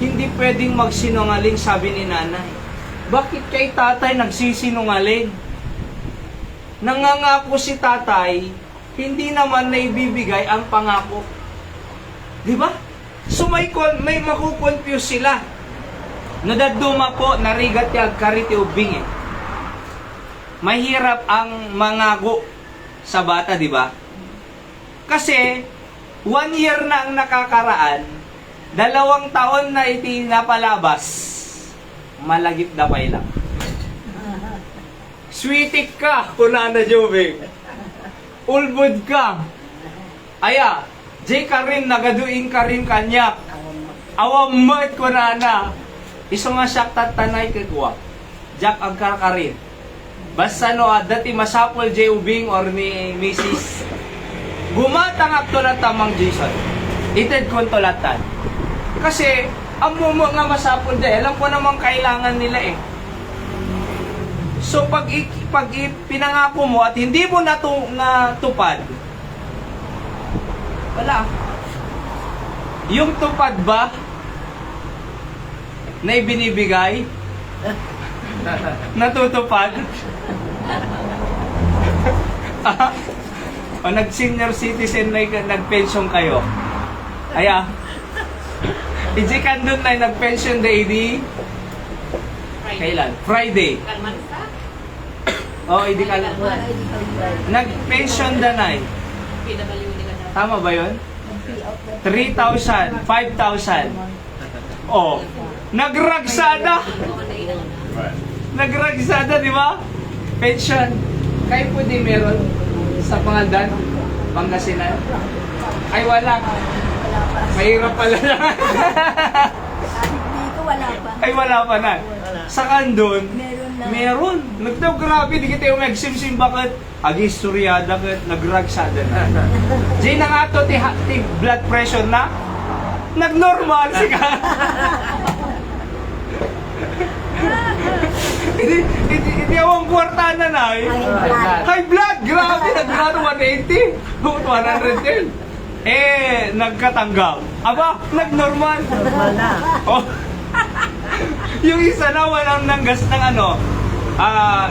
[SPEAKER 3] hindi pwedeng magsinungaling, sabi ni nanay. Bakit kay tatay nagsisinungaling? Nangangako si tatay, hindi naman naibibigay ang pangako. Di ba? So may makukonfuse sila. Nadaduma po, narigat yung kariti ubing eh. Mahirap ang mangako sa bata, di ba? Kasi, 1 year na ang nakakaraan, 2 taon na iti napalabas, malagip na pay lang. Sweetik ka, kunana Joving. Ulbud ka. Aya, J ka rin, nagaduin ka rin kanyak. Awam mat kunana. Iso nga siya tatanay kagwa. Jack ang karkarin. Basta no, dati masapol J ubing or ni Mrs. Gumatang aktulat tamang Jason. Ited kontolatan. Kasi, ang mumo nga masapol J, alam ko namang kailangan nila eh. So, pag pinangako mo at hindi mo natupad, wala. Yung tupad ba na ibinibigay, natutupad, o nag-senior citizen na nag-pension kayo, aya, iji kandun na nag-pension day di, kailan? Friday. Oh, hindi ka nag-pension danay. Tama ba yun? 3,000, 5,000. Oh, nagragsada. Nagragsada, di ba? Pension. Kayo po di meron sa Pangandan, Pangasinan? Ay, wala. Mahirap pala na.
[SPEAKER 2] Dito wala pa.
[SPEAKER 3] Ay, wala pa na. Sa Kandun,
[SPEAKER 2] Meron na.
[SPEAKER 3] meron. Nagtaw, grabe, di kita yung magsimsim bakit agistoryada kat nagragsada na. Diyan na nga to, ti blood pressure na, nagnormal si ka. Hindi awang kwarta na na eh. High blood, grabe, nag-grado 180, 110. Nagkatanggap. Aba, nagnormal.
[SPEAKER 2] Normal na.
[SPEAKER 3] Oh. Yung isa na walang nanggas ng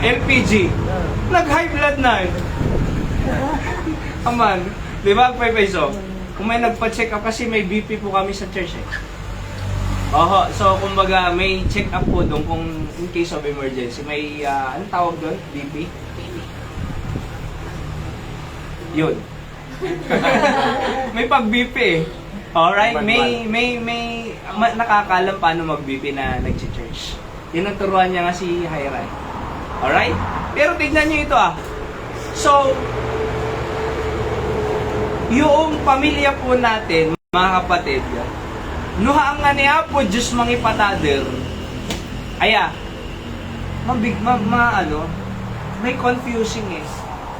[SPEAKER 3] LPG. Nag-high blood na eh. Aman, di ba, Peso? Kung may nagpa-check up, kasi may BP po kami sa church eh. Oho, so kumbaga may check up po doon kung in case of emergency. May, anong tawag doon? BP? Yun. May pag-BP eh. Alright, may nakakalam paano mag-BP na nag-church. Tinuturuan niya nga si Hirai. Alright? Pero tignan niyo ito ah. So, yung pamilya po natin, mga kapatid, nuha nga niya po Diyos mga ipatader, aya, may confusing eh.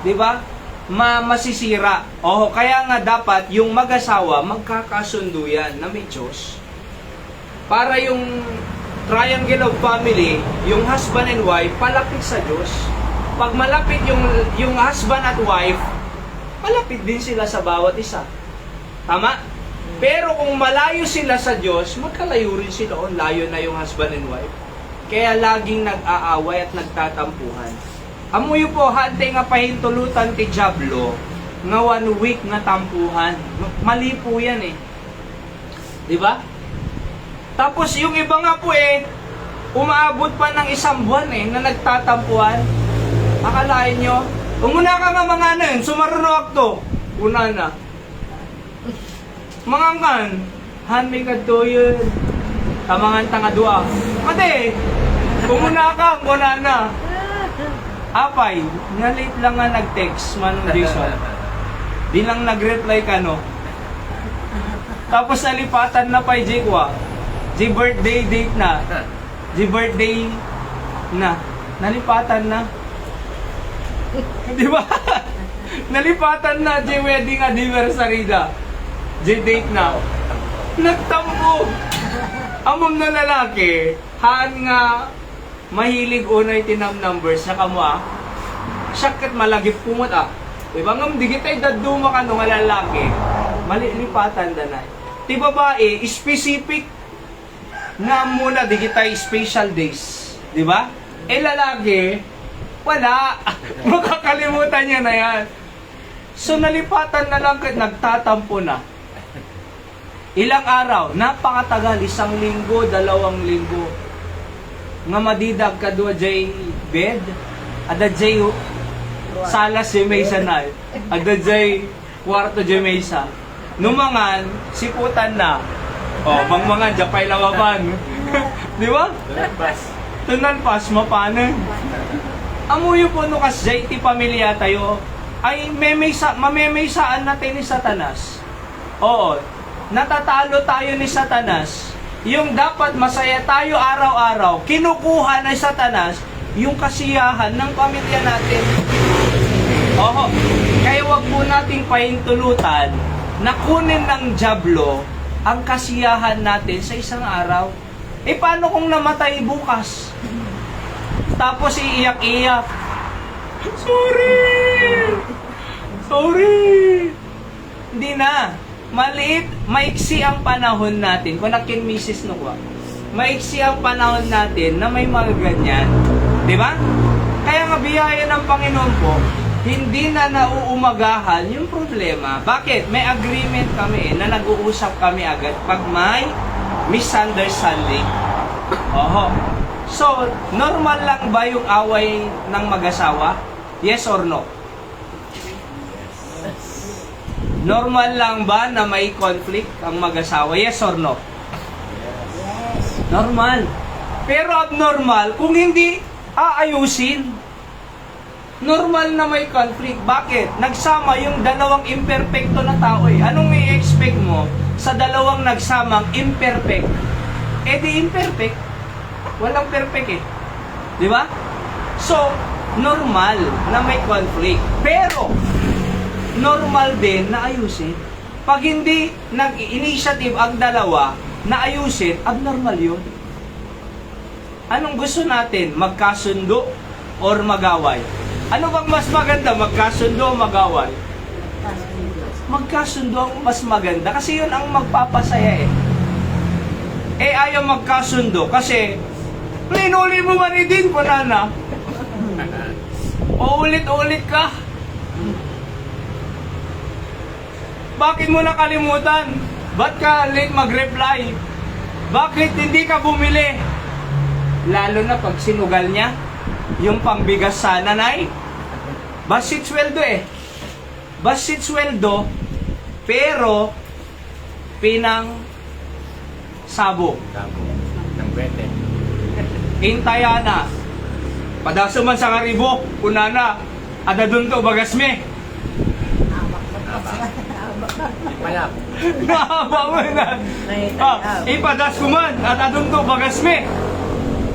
[SPEAKER 3] Diba? Masisira. Oh, kaya nga dapat yung mag-asawa magkakasundo yan na may Diyos. Para yung triangle of family, yung husband and wife, palapit sa Diyos. Pag malapit yung husband at wife, malapit din sila sa bawat isa. Tama? Pero kung malayo sila sa Diyos, magkalayo rin sila. Layo na yung husband and wife. Kaya laging nag-aaway at nagtatampuhan. Amuyo po, hante nga pahintulutan ti Diablo, nga 1 week na tampuhan. Mali po yan eh. Diba? Tapos yung iba nga po eh, umaabot pa ng 1 buwan eh, na nagtatampuhan. Akalain nyo, umuna ka nga mga nun, sumarunok to. Una na. Mga kan, Han, may kadto yun. Tamangan tanga dua. Ate, kumuna ka, kuna na. Apay, nga late lang nga nag-text, Manong Jason. Di lang nag-reply ka, no? Tapos nalipatan na pa, Jekwa. Di birthday date na. Di birthday na. Nalipatan na. Di ba? Nalipatan na, di wedding anniversary na. Di date na. Nagtampo. Amom na lalaki, haan nga mahilig unay tinam numbers na kamo Syakit malagip kumot Diba ngam di kita'y daduma ka nga lalaki, malilipatan danay. Ti babae, specific nga muna di kita'y special days. Diba? Lalaki, wala. Makakalimutan niya na yan. So nalipatan na lang kahit nagtatampo na. Ilang araw, napakatagal, 1 linggo, 2 linggo. Nga madidag kadwa jay bed, ada jay salas jay mesa na, ada jay kwarto jay mesa. Numangan, siputan na. Mangmangan, japay lawaban. Di ba? Tunan pas, mapanan. Amuyo po no kas jay ti pamilya tayo, ay mamemeysaan natin ni Satanas. Oo. Natatalo tayo ni Satanas. Yung dapat masaya tayo araw-araw, kinukuha ng Satanas yung kasiyahan ng pamilya natin. Oo. Kaya wag po nating pahintulutan na kunin ng dyablo ang kasiyahan natin sa isang araw. Paano kung namatay bukas? Tapos iiyak-iyak. Sorry! Hindi na. Maliit, maiksi ang panahon natin. Kung nakin misis no ko, maiksi ang panahon natin na may mga ganyan. Di ba? Kaya nga biyaya ng Panginoon po, hindi na nauumagahan yung problema. Bakit? May agreement kami na nag-uusap kami agad pag may misunderstanding. Oho. So, normal lang ba yung away ng mag-asawa? Yes or no? Normal lang ba na may conflict ang mag-asawa? Yes or no?
[SPEAKER 2] Yes.
[SPEAKER 3] Normal. Pero abnormal kung hindi aayusin. Normal na may conflict. Bakit? Nagsama yung dalawang imperfecto na tao Anong i-expect mo sa dalawang nagsamang imperfect? Di imperfect. Walang perfect Di ba? So, normal na may conflict. Pero, normal din na ayusin. Pag hindi nag-initiative ang dalawa na ayusin, abnormal yun. Anong gusto natin? Magkasundo or magaway? Ano bang mas maganda? Magkasundo o magaway? Magkasundo ang mas maganda kasi yun ang magpapasaya ayaw magkasundo kasi linuli mo man din po nana. O ulit-ulit ka. Bakit mo nakalimutan? Ba't ka late mag-reply? Bakit hindi ka bumili? Lalo na pag sinugal niya, yung pangbigas sa nanay. Basit sweldo Basit sweldo, pero pinang sabo.
[SPEAKER 1] Ng brete.
[SPEAKER 3] Intayana. Padaso man sa karibo, kunana, ada dun to bagasme.
[SPEAKER 1] Ipalap.
[SPEAKER 3] Nahaba mo na. Ipadas ko man at adun to bagasme.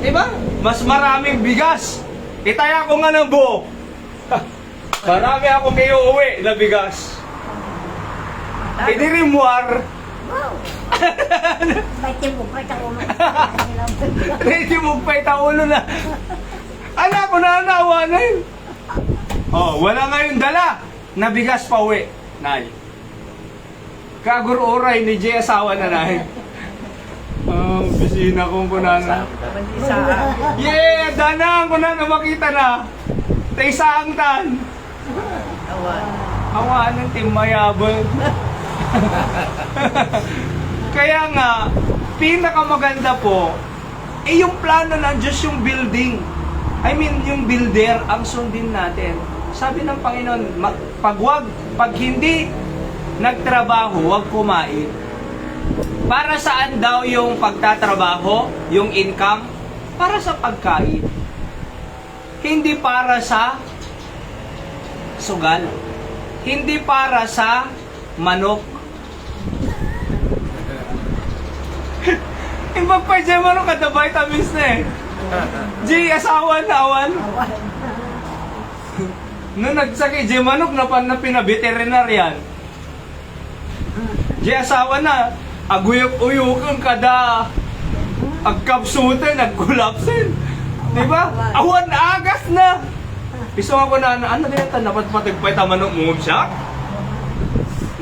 [SPEAKER 3] Diba? Mas maraming bigas. Itaya ko nga ng buo. Marami akong iuwi na bigas. Idirimuar.
[SPEAKER 2] Wow! May timog, may taulo.
[SPEAKER 3] Ready mo pa itaulo na. Ala ko na nawanan. Wala ngayon dala. Nabigas pa uwi. Nay. Kagururay ni Jay asawa na nay. Bisina kong kunana. Yeah, danang kunana makita na. Taysaang tan. Awan ng timayabang. Kaya nga, pinakamaganda po, yung plano ng Diyos yung building. I mean, yung builder ang sundin natin. Sabi ng Panginoon, pag hindi nagtrabaho, wag kumain. Para saan daw yung pagtatrabaho, yung income? Para sa pagkain. Hindi para sa sugal. Hindi para sa manok. Iba pa dyan manok kada vitamins na eh. G, asawa na awan. Nung nagsakit, G, manok na pinaveterinaryan. G, asawa na. Aguyok-uyukan kada agkapsutan, nagkulapsin. Diba? Awan agas na. Piso ako na, ano din ito, dapat patagpay tamanok mo siya?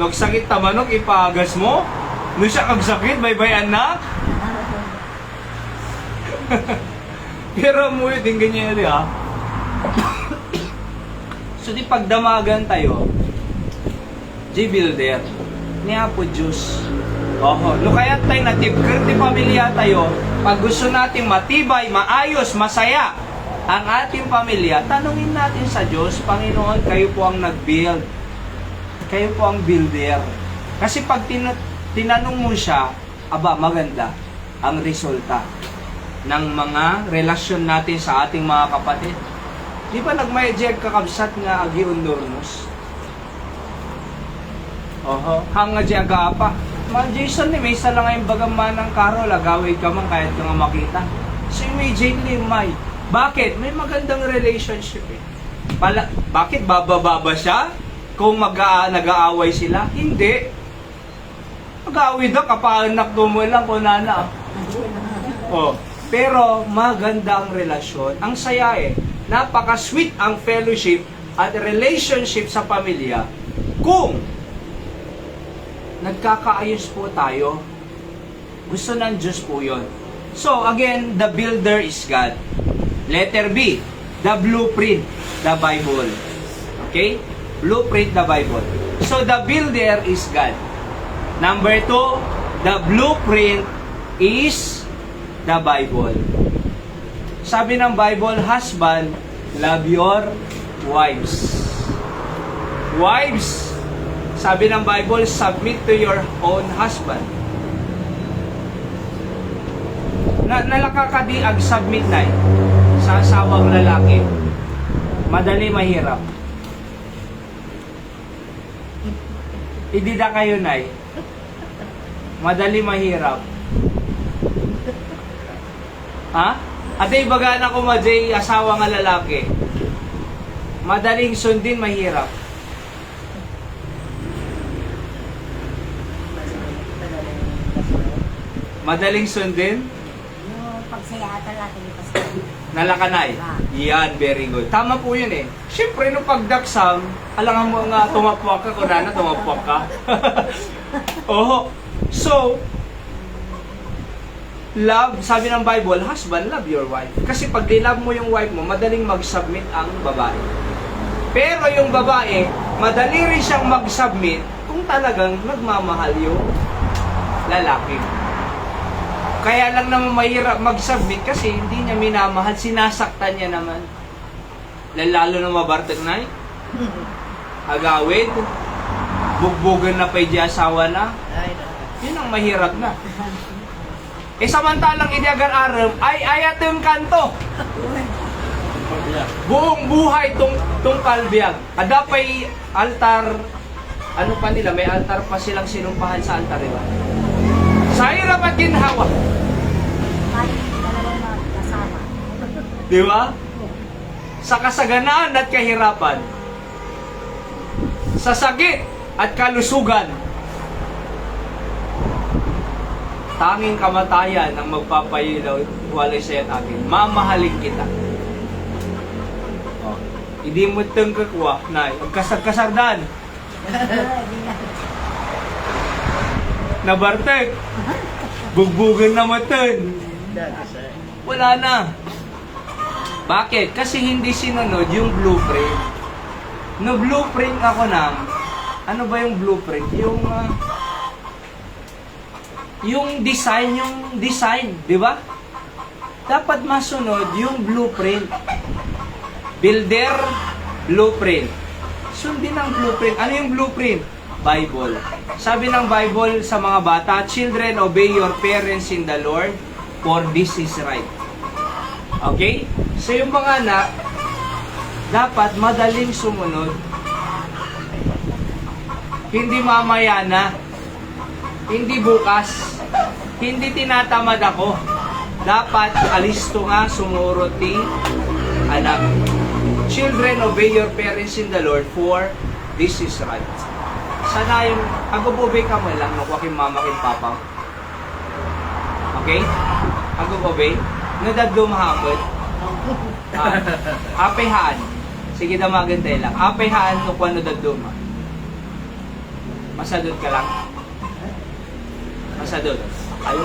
[SPEAKER 3] Nagsakit tamanok, ipagas mo? Nung siya kagsakit, baybayan na? Pero mo yun, din ganyan yun, ha? So, di pagdamagan tayo, G-Builder, niya po Diyos. Oho, no kaya tayo natipkir di pamilya tayo, pag gusto natin matibay, maayos, masaya ang ating pamilya, tanungin natin sa Diyos, Panginoon, kayo po ang nag-build. Kayo po ang builder. Kasi pag tinanong mo siya, aba, maganda ang resulta ng mga relasyon natin sa ating mga kapatid. Di ba nagmayjeg kakabsat nga agi undurnos? Oho, hanga di aga pa. Man Jason ni may isa lang yung bagaman ng karo, lagawid ka man kahit ka nga makita. So immediately may. Bakit? May magandang relationship eh. Bakit bababa siya? Kung nag-aaway sila? Hindi. Mag-aaway daw kapaanak mo lang kung nana. Oh. Pero maganda ang relasyon. Ang saya eh. Napaka-sweet ang fellowship at relationship sa pamilya kung nagkakaayos po tayo. Gusto ng Diyos po yun. So, again, the builder is God. Letter B, the blueprint, the Bible. Okay? Blueprint, the Bible. So, the builder is God. Number 2, the blueprint is the Bible. Sabi ng Bible, husband, love your wives. Wives, sabi ng Bible, submit to your own husband. Nalaka ka di ag-submit na sa asawang lalaki. Madali mahirap. Idida kayo na madali mahirap. Ha? Atay bagana ko majay asawa nga lalaki. Madaling sundin mahirap. Madaling sundin?
[SPEAKER 2] Yung pagsayatan natin yung pastor.
[SPEAKER 3] Nalakanay? Yan, very good. Tama po yun eh. Siyempre, nung pagdaksam, alangan mo nga tumapwak ka, kung na tumapwak ka. Oho. So, love, sabi ng Bible, husband, love your wife. Kasi pag love mo yung wife mo, madaling mag-submit ang babae. Pero yung babae, madali rin siyang mag-submit kung talagang nagmamahal yung lalaki. Kaya lang naman mahirap mag-submit kasi hindi niya minamahal, sinasaktan niya naman. Lalo na mabartag na agawid, bugbugan na pa yung asawa na. Yun ang mahirap na. Samantalang idiagar aram ay ayatem kanto. Buong buhay tong kalbiyag. Adapay altar, ano pa nila, may altar pa silang sinumpahan sa altar, diba? Sa hirap at ginhawa.
[SPEAKER 2] Kasama.
[SPEAKER 3] Di ba? Sa kasaganaan at kahirapan. Sa sakit at kalusugan. Tanging kamatayan ang magpapayilaw walay sa akin. Mamahalin kita. Oh. Hindi mo itong kakuha na kasar-kasardan. Nabartek. Bugbugan na matan. Wala na. Bakit? Kasi hindi sinunod yung blueprint. No blueprint ako ng, ano ba yung blueprint? Yung design, di ba? Dapat masunod yung blueprint. Builder, blueprint. Sundin ang blueprint. Ano yung blueprint? Bible. Sabi ng Bible sa mga bata, "Children, obey your parents in the Lord, for this is right." Okay? So yung mga anak, dapat madaling sumunod. Hindi mamaya na. Hindi bukas. Hindi tinatamad ako. Dapat alisto nga sumurot ti anak. "Children, obey your parents in the Lord, for this is right." Sana yung agobobey ka mo lang, nakuha kin mama kin papa. Okay? Agobobey. Nadaddo mahapot. Apehaan. Sige na maganda lang. Apehaan no kung ano daddo ma. Masadot ka lang. Masadot. Ayo.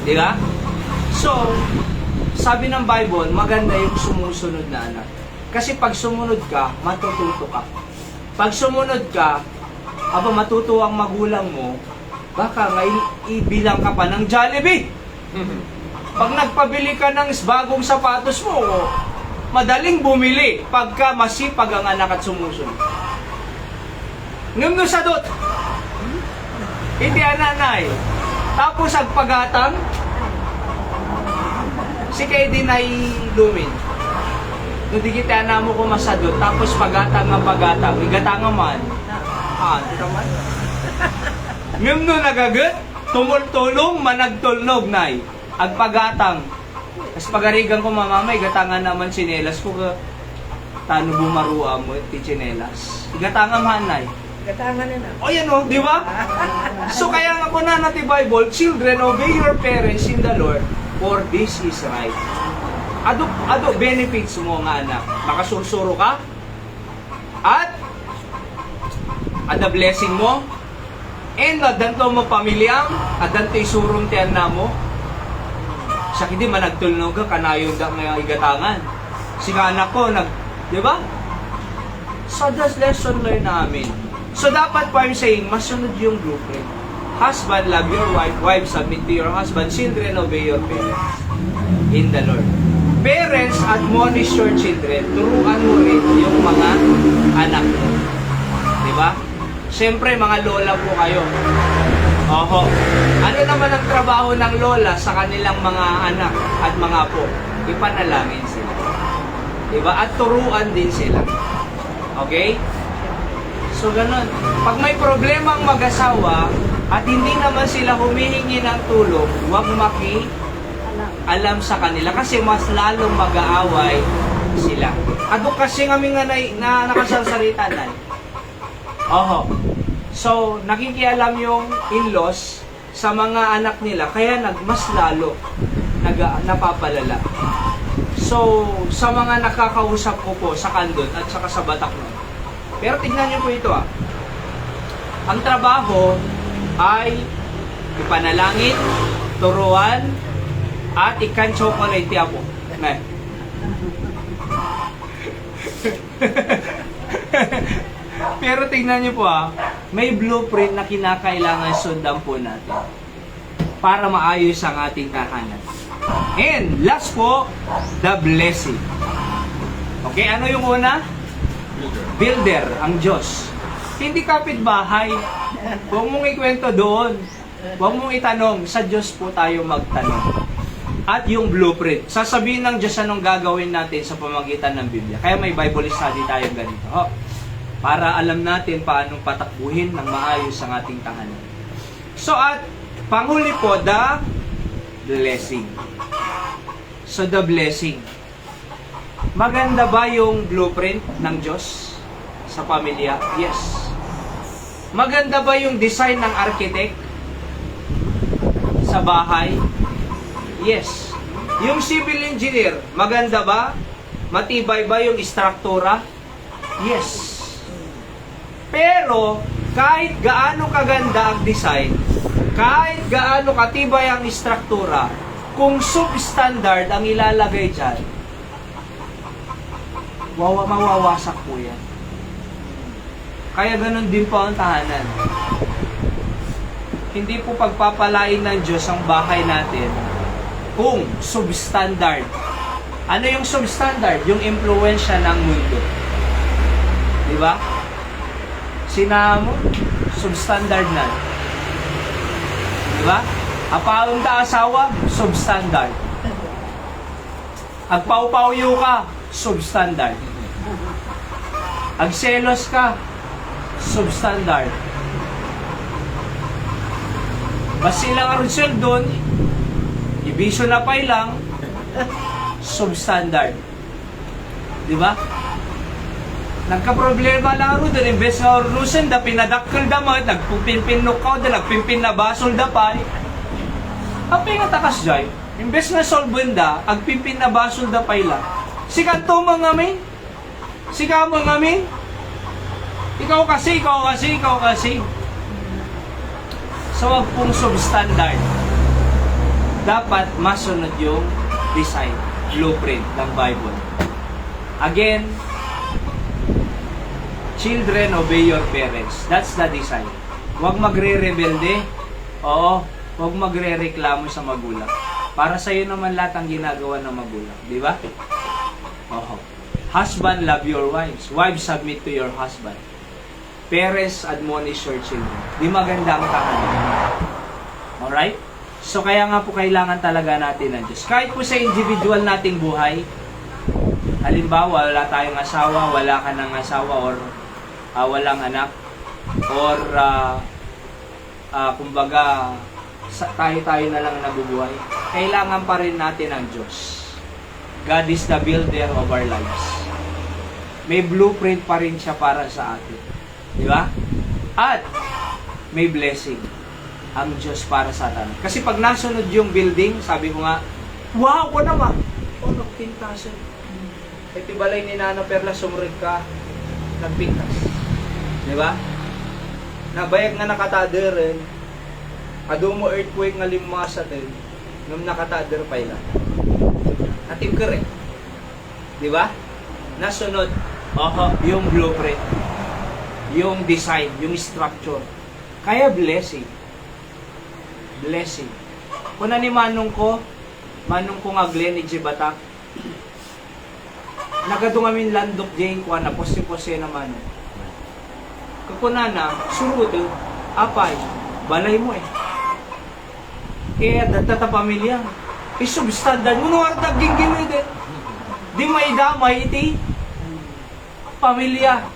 [SPEAKER 3] Di ba? So, sabi ng Bible, maganda yung sumusunod na anak. Kasi pag sumunod ka, matututo ka. Pag sumunod ka, aba matuto ang magulang mo, baka nga ibilang ka pa ng Jollibee. Pag nagpabili ka ng bagong sapatos mo, madaling bumili pagka masipag ang anak at sumusunod. Ngumno sadot. Hindi ananay. Tapos agpagatang, si kay din ay lumin. Nung di kita na mo ko masadot, tapos pagatang nga pagatang, igatang man. Di naman. Ngumno nagagat, tumultulong, managtulnog, nay. Agpagatang. Tapos pagarigan ko mamamay, gatangan naman sinelas ko ka. Tano bumarua mo, ti sinelas. Igatangan man, nay.
[SPEAKER 4] Gatangan na na.
[SPEAKER 3] O yan o, di ba? So kaya nga po na natin Bible, "Children, obey your parents in the Lord, for this is right." Ado benefits mo nga anak. Makasursuro ka. At ada blessing mo. And adanto mo pamilyang, adanto isurong tiyan na mo. Sa hindi managtulnog ka, kanayon da nga igatangan. Si anak ko, di ba? So that's lesson learned namin. So dapat po I'm saying, masunod yung blueprint. Husband, love your wife. Wife, submit to your husband. Children, obey your parents in the Lord. Parents, admonish your children. Turuan mo rin yung mga anak mo. Diba? Siyempre, mga lola po kayo. Oho. Ano naman ang trabaho ng lola sa kanilang mga anak at mga apo? Ipanalangin sila. Diba? At turuan din sila. Okay? So, ganun. Pag may problema ang mag-asawa at hindi naman sila humihingi ng tulong, huwag alam sa kanila kasi mas lalong mag-aaway sila. Ato kasi kami nga na nakasalsalita na. Oho. So, nakikialam yung in-laws sa mga anak nila, kaya mas lalo napapalala. So, sa mga nakakausap ko po sa Kandon at saka sa Bataknon. Pero tignan niyo po ito Ang trabaho ay ipanalangin, turuan, at ikan chocolate po. Pero tingnan niyo po may blueprint na kinakailangan sundan po natin para maayos ang ating tahanan. And last po, the blessing. Okay, ano yung una? Builder, ang Diyos. Hindi kapitbahay. Huwag mong ikwento doon. Huwag mong itanong. Sa Diyos po tayo magtanong. At yung blueprint. Sasabihin ng Diyos anong gagawin natin sa pamagitan ng Biblia. Kaya may Bible study tayo ganito. Para alam natin paano patakbuhin ng maayos ang ating tahanan. So at panghuli po, the blessing. So the blessing. Maganda ba yung blueprint ng Diyos sa pamilya? Yes. Maganda ba yung design ng architect sa bahay? Yes. Yung civil engineer, maganda ba? Matibay ba yung istruktura? Yes. Pero, kahit gaano kaganda ang design, kahit gaano katibay ang istruktura, kung substandard ang ilalagay dyan, mawawasak po yan. Kaya ganun din po ang tahanan. Hindi po pagpapalain ng Diyos ang bahay natin kung substandard. Ano yung substandard? Yung impluensya ng mundo. Diba? Sinamo, substandard na. Diba? Apaon ta asawa, substandard. Agpau-pauyo ka, substandard. Agselos ka, substandard. Basi lang ang result doon, ibisyo na pay lang, substandard. Diba? Nagka-problema lang ro doon, imbes nga orlusin, da pinadakkel da mo, nagpupimpinok ka, da nagpimpin na basol da pay. Apay nga takas jay, imbes nga solven da, agpimpin na basol da pay lang. Sikat to mga amin, sika mo nga amin, ikaw kasi. So, wag pong substandard. Dapat masunod yung design, blueprint ng Bible. Again, children, obey your parents. That's the design. Huwag magre-rebelde. Oo, huwag magre-reklamo sa magulang. Para sa'yo naman lahat ang ginagawa ng magulang. Di ba? Oo. Husband, love your wives. Wives, submit to your husband. Parents, admonish your children. Di maganda ang tahanan. Alright? So, kaya nga po kailangan talaga natin ng Diyos. Kahit po sa individual nating buhay, halimbawa, wala tayong asawa, wala ka ng asawa, or walang anak, or kumbaga, tayo na lang nabubuhay, kailangan pa rin natin ang Diyos. God is the builder of our lives. May blueprint pa rin siya para sa atin. Di ba? At may blessing ang Diyos para sa atin. Kasi pag nasunod yung building, sabi ko nga, wow, ko naman. Oh, nagpintasan. E tibalay ni Nana Perla, sumurid ka, nagpintas. Di ba? Nabayag nga nakatader, ado mo earthquake nga limasa din, nung nakatader pa ilan. Ating kere. Di ba? Nasunod, yung blueprint, yung design, yung structure. Kaya blessing. Blessing. Kuna ni manong ko nga Glenn ni Jibatak, nagadungamin landok jay ko na poste-poste na manong. Kakuna na, surudo, apay, balay mo Kaya datata pamilya, isubstandard mo nung artaging ginoy di may damay iti. Pamilya,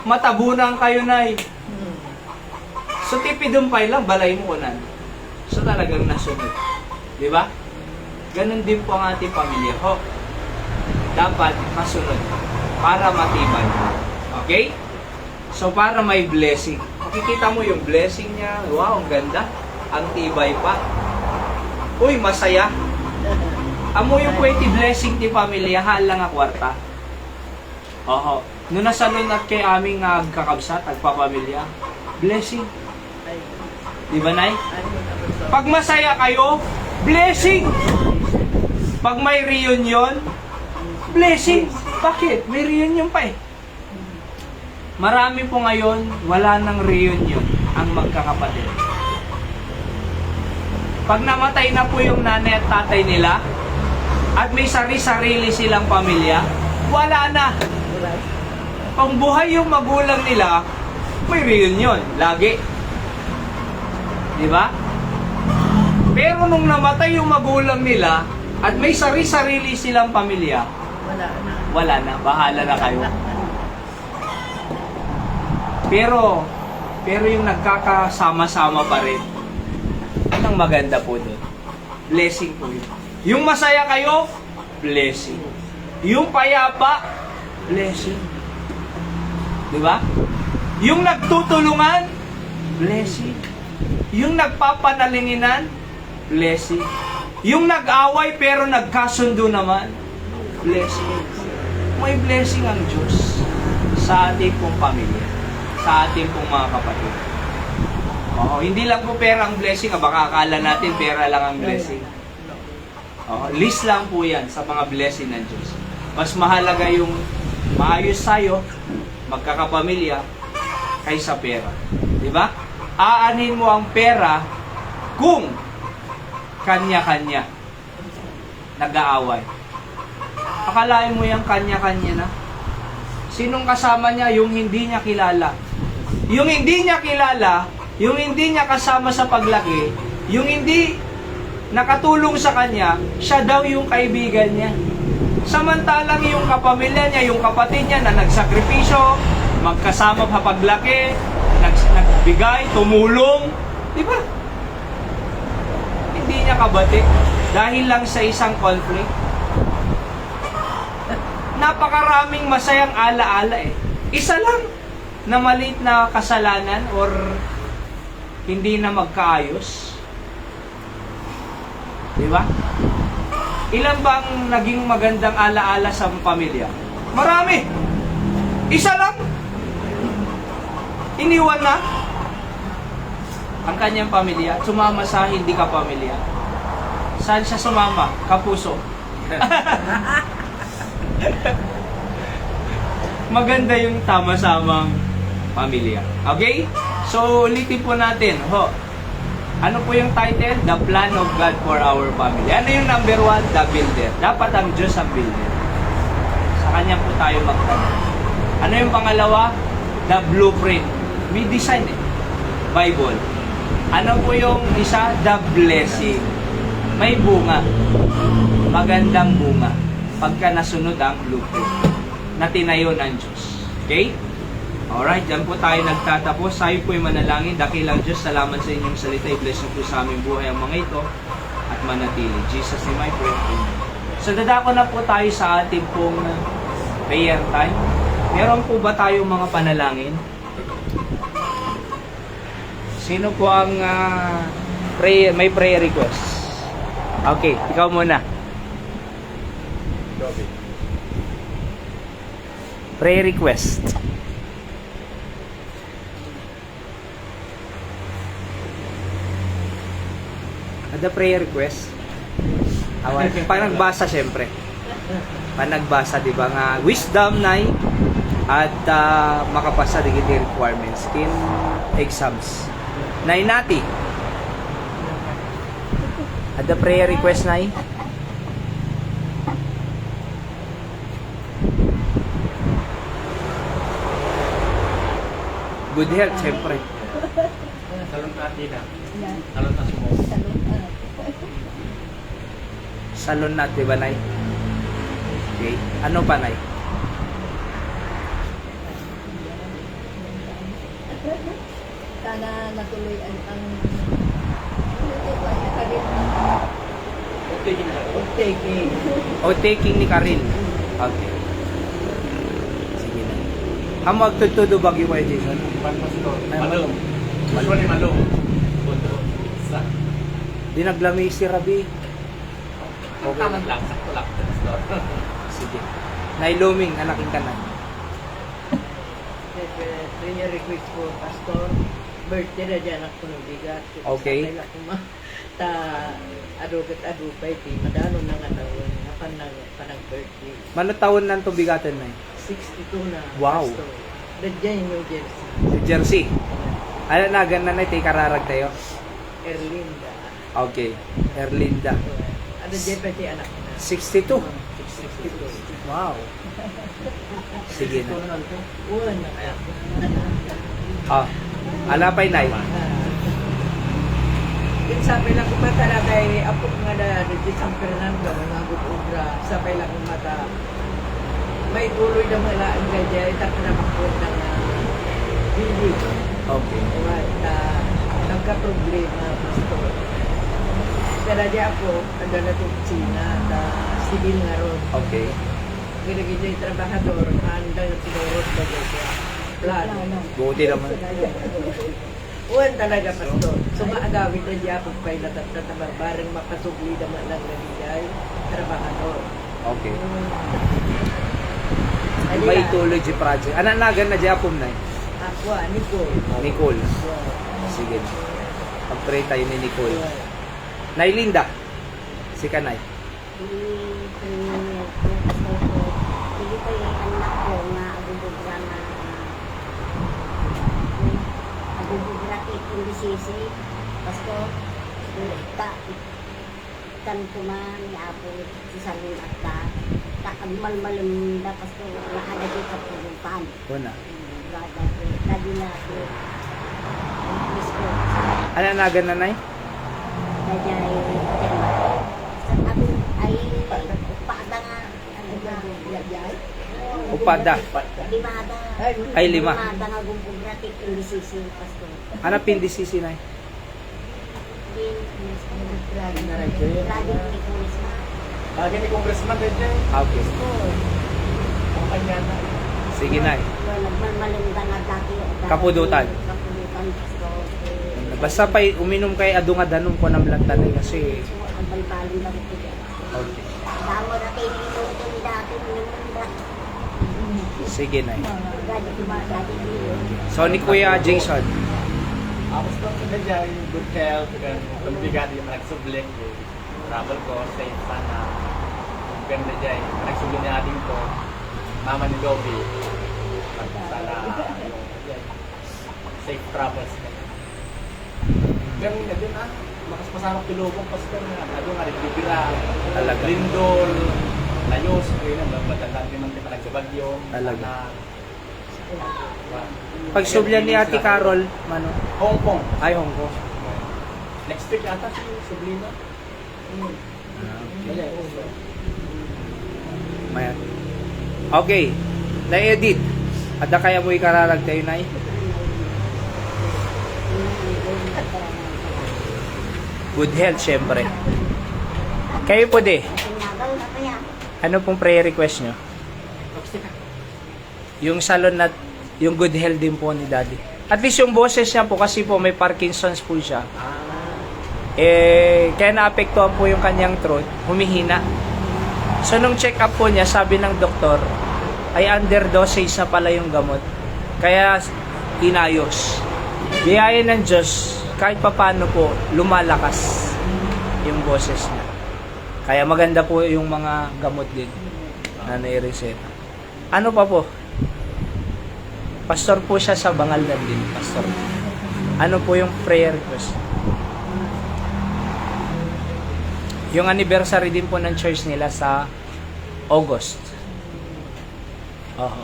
[SPEAKER 3] matabunan kayo nay. So tipidumpay lang, balay mo kunan. So talagang nasunod. Di ba? Ganon din po ang ating pamilya. Dapat masunod para matibay. Okay? So para may blessing. Makikita mo yung blessing niya. Wow, ang ganda. Ang tibay pa. Uy, masaya. Amo yung pwede blessing ti pamilya, halang nga kwarta. Nung nasalon at kay aming kakabsat, agpapamilya, blessing. Di ba, Nay? Pag masaya kayo, blessing. Pag may reunion, blessing. Bakit? May reunion pa Marami po ngayon, wala nang reunion ang magkakapatid. Pag namatay na po yung nanay at tatay nila, at may sari-sarili silang pamilya, wala na. Pang buhay yung magulang nila, may reunion, lagi. Di ba? Pero nung namatay yung magulang nila, at may sari-sarili silang pamilya, wala na. Bahala na kayo. Pero yung nagkakasama-sama pa rin, anong maganda po doon? Blessing po yun. Yung masaya kayo, blessing. Yung payapa, blessing. Diba? Yung nagtutulungan, blessing. Yung nagpapanalinginan, blessing. Yung nag-away pero nagkasundo naman, blessing. May blessing ang Diyos sa ating pong pamilya, sa ating pong mga kapatid. Hindi lang po pera ang blessing, baka akala natin pera lang ang blessing. List lang po yan sa mga blessing ng Diyos. Mas mahalaga yung maayos tayo, magkakapamilya, kaysa pera. Diba? Aanin mo ang pera kung kanya-kanya nag-aaway. Akalain mo yung kanya-kanya na. Sinong kasama niya yung hindi niya kilala? Yung hindi niya kilala, yung hindi niya kasama sa paglaki, yung hindi nakatulong sa kanya, siya daw yung kaibigan niya. Samantalang yung kapamilya niya, yung kapatid niya na nagsakripisyo, magkasama sa paglaki, nagbigay, tumulong, di ba? Hindi niya kabati dahil lang sa isang conflict. Napakaraming masayang alaala eh. Isa lang na maliit na kasalanan or hindi na magkaayos. Di ba? Ilan bang naging magandang alaala sa pamilya? Marami. Isa lang. Iniwan na ang kanyang pamilya. Sumama sa hindi ka pamilya. Saan siya sumama? Kapuso. Maganda yung tama-samang pamilya. Okay? So, ulitin po natin. Ano po yung title? The Plan of God for Our Family. Ano yung number 1? The Builder. Dapat ang Diyos ang builder. Sa Kanya po tayo magtanong. Ano yung pangalawa? The Blueprint. May design eh. Bible. Ano po yung isa? The Blessing. May bunga. Magandang bunga. Pagka nasunod ang blueprint na tinayo ng Diyos. Okay? Alright, dyan po tayo nagtatapos. Tayo po'y manalangin. Dakilang Diyos, salamat sa inyong salita. I-bless niyo po sa aming buhay ang mga ito at manatili. Jesus name I pray. Amen. So, dadako na po tayo sa ating pong prayer time. Meron po ba tayong mga panalangin? Sino po ang may prayer request? Okay, ikaw muna. Prayer request. Ada prayer request? Awan, panagbasa syempre. Panagbasa, di ba nga wisdom na at makapasa digiti requirements in exams. Nay nati. Ada prayer request na good health, syempre.
[SPEAKER 1] Salon natin na. Salon na sumo.
[SPEAKER 3] Salon nat, di ba, Nay? Okay. Ano pa, Nay?
[SPEAKER 2] Sana natuloy ang
[SPEAKER 3] O taking ni Karin. Okay. Sige na. Ang magtutudo bagyo kayo, Jason?
[SPEAKER 1] Malong. Usually malong. Bondo. Sa.
[SPEAKER 3] Di naglami si Rabi.
[SPEAKER 1] Okay. Taman lang. Sakto lang.
[SPEAKER 3] Sige. Nailuming, anakin ka na.
[SPEAKER 4] Prayer request ko, Pastor. Birthday na dyan ako ng bigat.
[SPEAKER 3] Okay.
[SPEAKER 4] Sa ako adugat-adupay, madano na nga taon. Panang birthday.
[SPEAKER 3] Mano taon na ito bigatan na
[SPEAKER 4] 62 na.
[SPEAKER 3] Wow.
[SPEAKER 4] Pastor. Dadyan yung New Jersey.
[SPEAKER 3] New Jersey. Ano na, ganda na ito, kararag tayo.
[SPEAKER 4] Erlinda.
[SPEAKER 3] Okay. Erlinda.
[SPEAKER 4] Ano dyan pa siya anak na?
[SPEAKER 3] 62.
[SPEAKER 4] 62.
[SPEAKER 3] Wow. Sige na.
[SPEAKER 4] Uwan na kaya.
[SPEAKER 3] Alapay, Nay.
[SPEAKER 4] Yung sabi lang ko ba talaga apok nga na di San Fernando, mga gubra, sabi lang ko mata. May tuloy na malaan ka dyan, itak na makot ng hindi.
[SPEAKER 3] Okay.
[SPEAKER 4] Nagka-problema, Pastor. Kaya dyan ako, ang dalatong China, civil nga ron.
[SPEAKER 3] Okay.
[SPEAKER 4] Ginagin yung trabahador, handang tinurot ba dyan siya. Plano.
[SPEAKER 3] Buti naman.
[SPEAKER 4] Uwan talaga, Pastor. Sumaagawin na dyan ako kay natatabarbarang makasugli naman lang nagigay, trabahador.
[SPEAKER 3] Okay. May ecology project. Ananagan na Japon, Nay?
[SPEAKER 4] Ako, Nicole.
[SPEAKER 3] Nicole. Sige na. Pag-pray tayo ni Nicole. Nay Linda. Si Kanay.
[SPEAKER 2] Hindi ko yung anak ko nga agububra na agububra kikong bisisi. Pasko, kan kuman ni Apo si Salun at ta agmalmalum da pasko nakadagi ka pulutan.
[SPEAKER 3] Una.
[SPEAKER 2] Brother Lagi na ako. Miss ko.
[SPEAKER 3] Ano nagan nanay?
[SPEAKER 2] Kaya sa atin ay upada nga. Ano ba? Yayay?
[SPEAKER 3] Upada.
[SPEAKER 2] Limada.
[SPEAKER 3] Ay, lima.
[SPEAKER 2] Limada nga gumpog natin yung disisi, Pasto.
[SPEAKER 3] Ano pindisisi nay?
[SPEAKER 2] Lagi ni Congressman.
[SPEAKER 1] Lagi ni Congressman din dyan.
[SPEAKER 3] Okay.
[SPEAKER 1] Ang kanya na.
[SPEAKER 3] Sige nay.
[SPEAKER 2] Nagmamalunda nga dati.
[SPEAKER 3] Kapudutan.
[SPEAKER 2] Kapudutan. Pasto.
[SPEAKER 3] Basta pa uminom kay adunga danon ko ng lantanay kasi
[SPEAKER 2] So, ang balbalong lang ito.
[SPEAKER 3] okay.
[SPEAKER 2] Damo na kayo dito ni dati.
[SPEAKER 3] Sige nay.
[SPEAKER 2] Dati diba? Dati dito.
[SPEAKER 3] So ni Kuya Jason,
[SPEAKER 1] Tapos lang sa dyan, good health, pagbigat yung nagsublik, travel ko, safe sana. Ganda dyan, nagsublik natin ko, mama ni Dobby. Sana yung safe travels. Ganun na din makas pasarap pilubong pastor na ano nga nagbibira.
[SPEAKER 3] Talaga.
[SPEAKER 1] Lindol, Layos, ayun ang matandaan din man kita nagsabagyo.
[SPEAKER 3] Talaga. pag sublyan ni Ate Carol, mano?
[SPEAKER 1] Hong Kong.
[SPEAKER 3] Ay, Hong Kong.
[SPEAKER 1] Next week ata si Sublina.
[SPEAKER 3] Maya. Okay. Na-edit. Ada kaya mo ikararag tayo nay? Good health, syempre. Kayo po di.
[SPEAKER 2] Tinagal na kaya.
[SPEAKER 3] Ano pong prayer request nyo? Yung salon na, yung good health din po ni Daddy. At least yung boses niya po, kasi po may Parkinson's po siya. Kaya naapektuhan po yung kanyang throat, humihina. So nung check up po niya, sabi ng doktor, ay underdosage na pala yung gamot. Kaya inayos. Biyaya ng Diyos, kahit papano po, lumalakas yung boses niya. Kaya maganda po yung mga gamot din na naireseta. Ano pa po? Pastor po siya sa Bangaldan din, pastor. Ano po yung prayer request? Yung anniversary din po ng church nila sa August. Oo.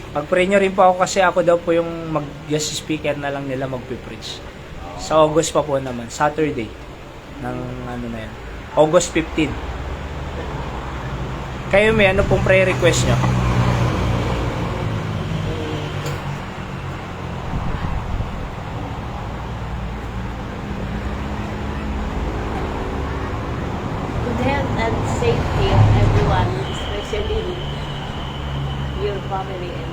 [SPEAKER 3] Pag-pray nyo rin po ako kasi ako daw po yung mag-guest speaker na lang nila magpipreach. Sa August pa po naman, Saturday. Ng ano na yan. August 15. Kayo may ano pong prayer request nyo?
[SPEAKER 2] Good health and safety of everyone, especially your family and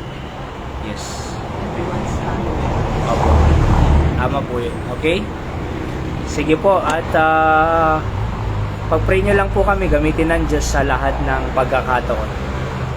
[SPEAKER 3] Yes.
[SPEAKER 2] everyone's family.
[SPEAKER 3] Opo. Tama po yun. Okay? Sige po. At pag-pray nyo lang po kami, gamitin ng Diyos sa lahat ng pagkakataon.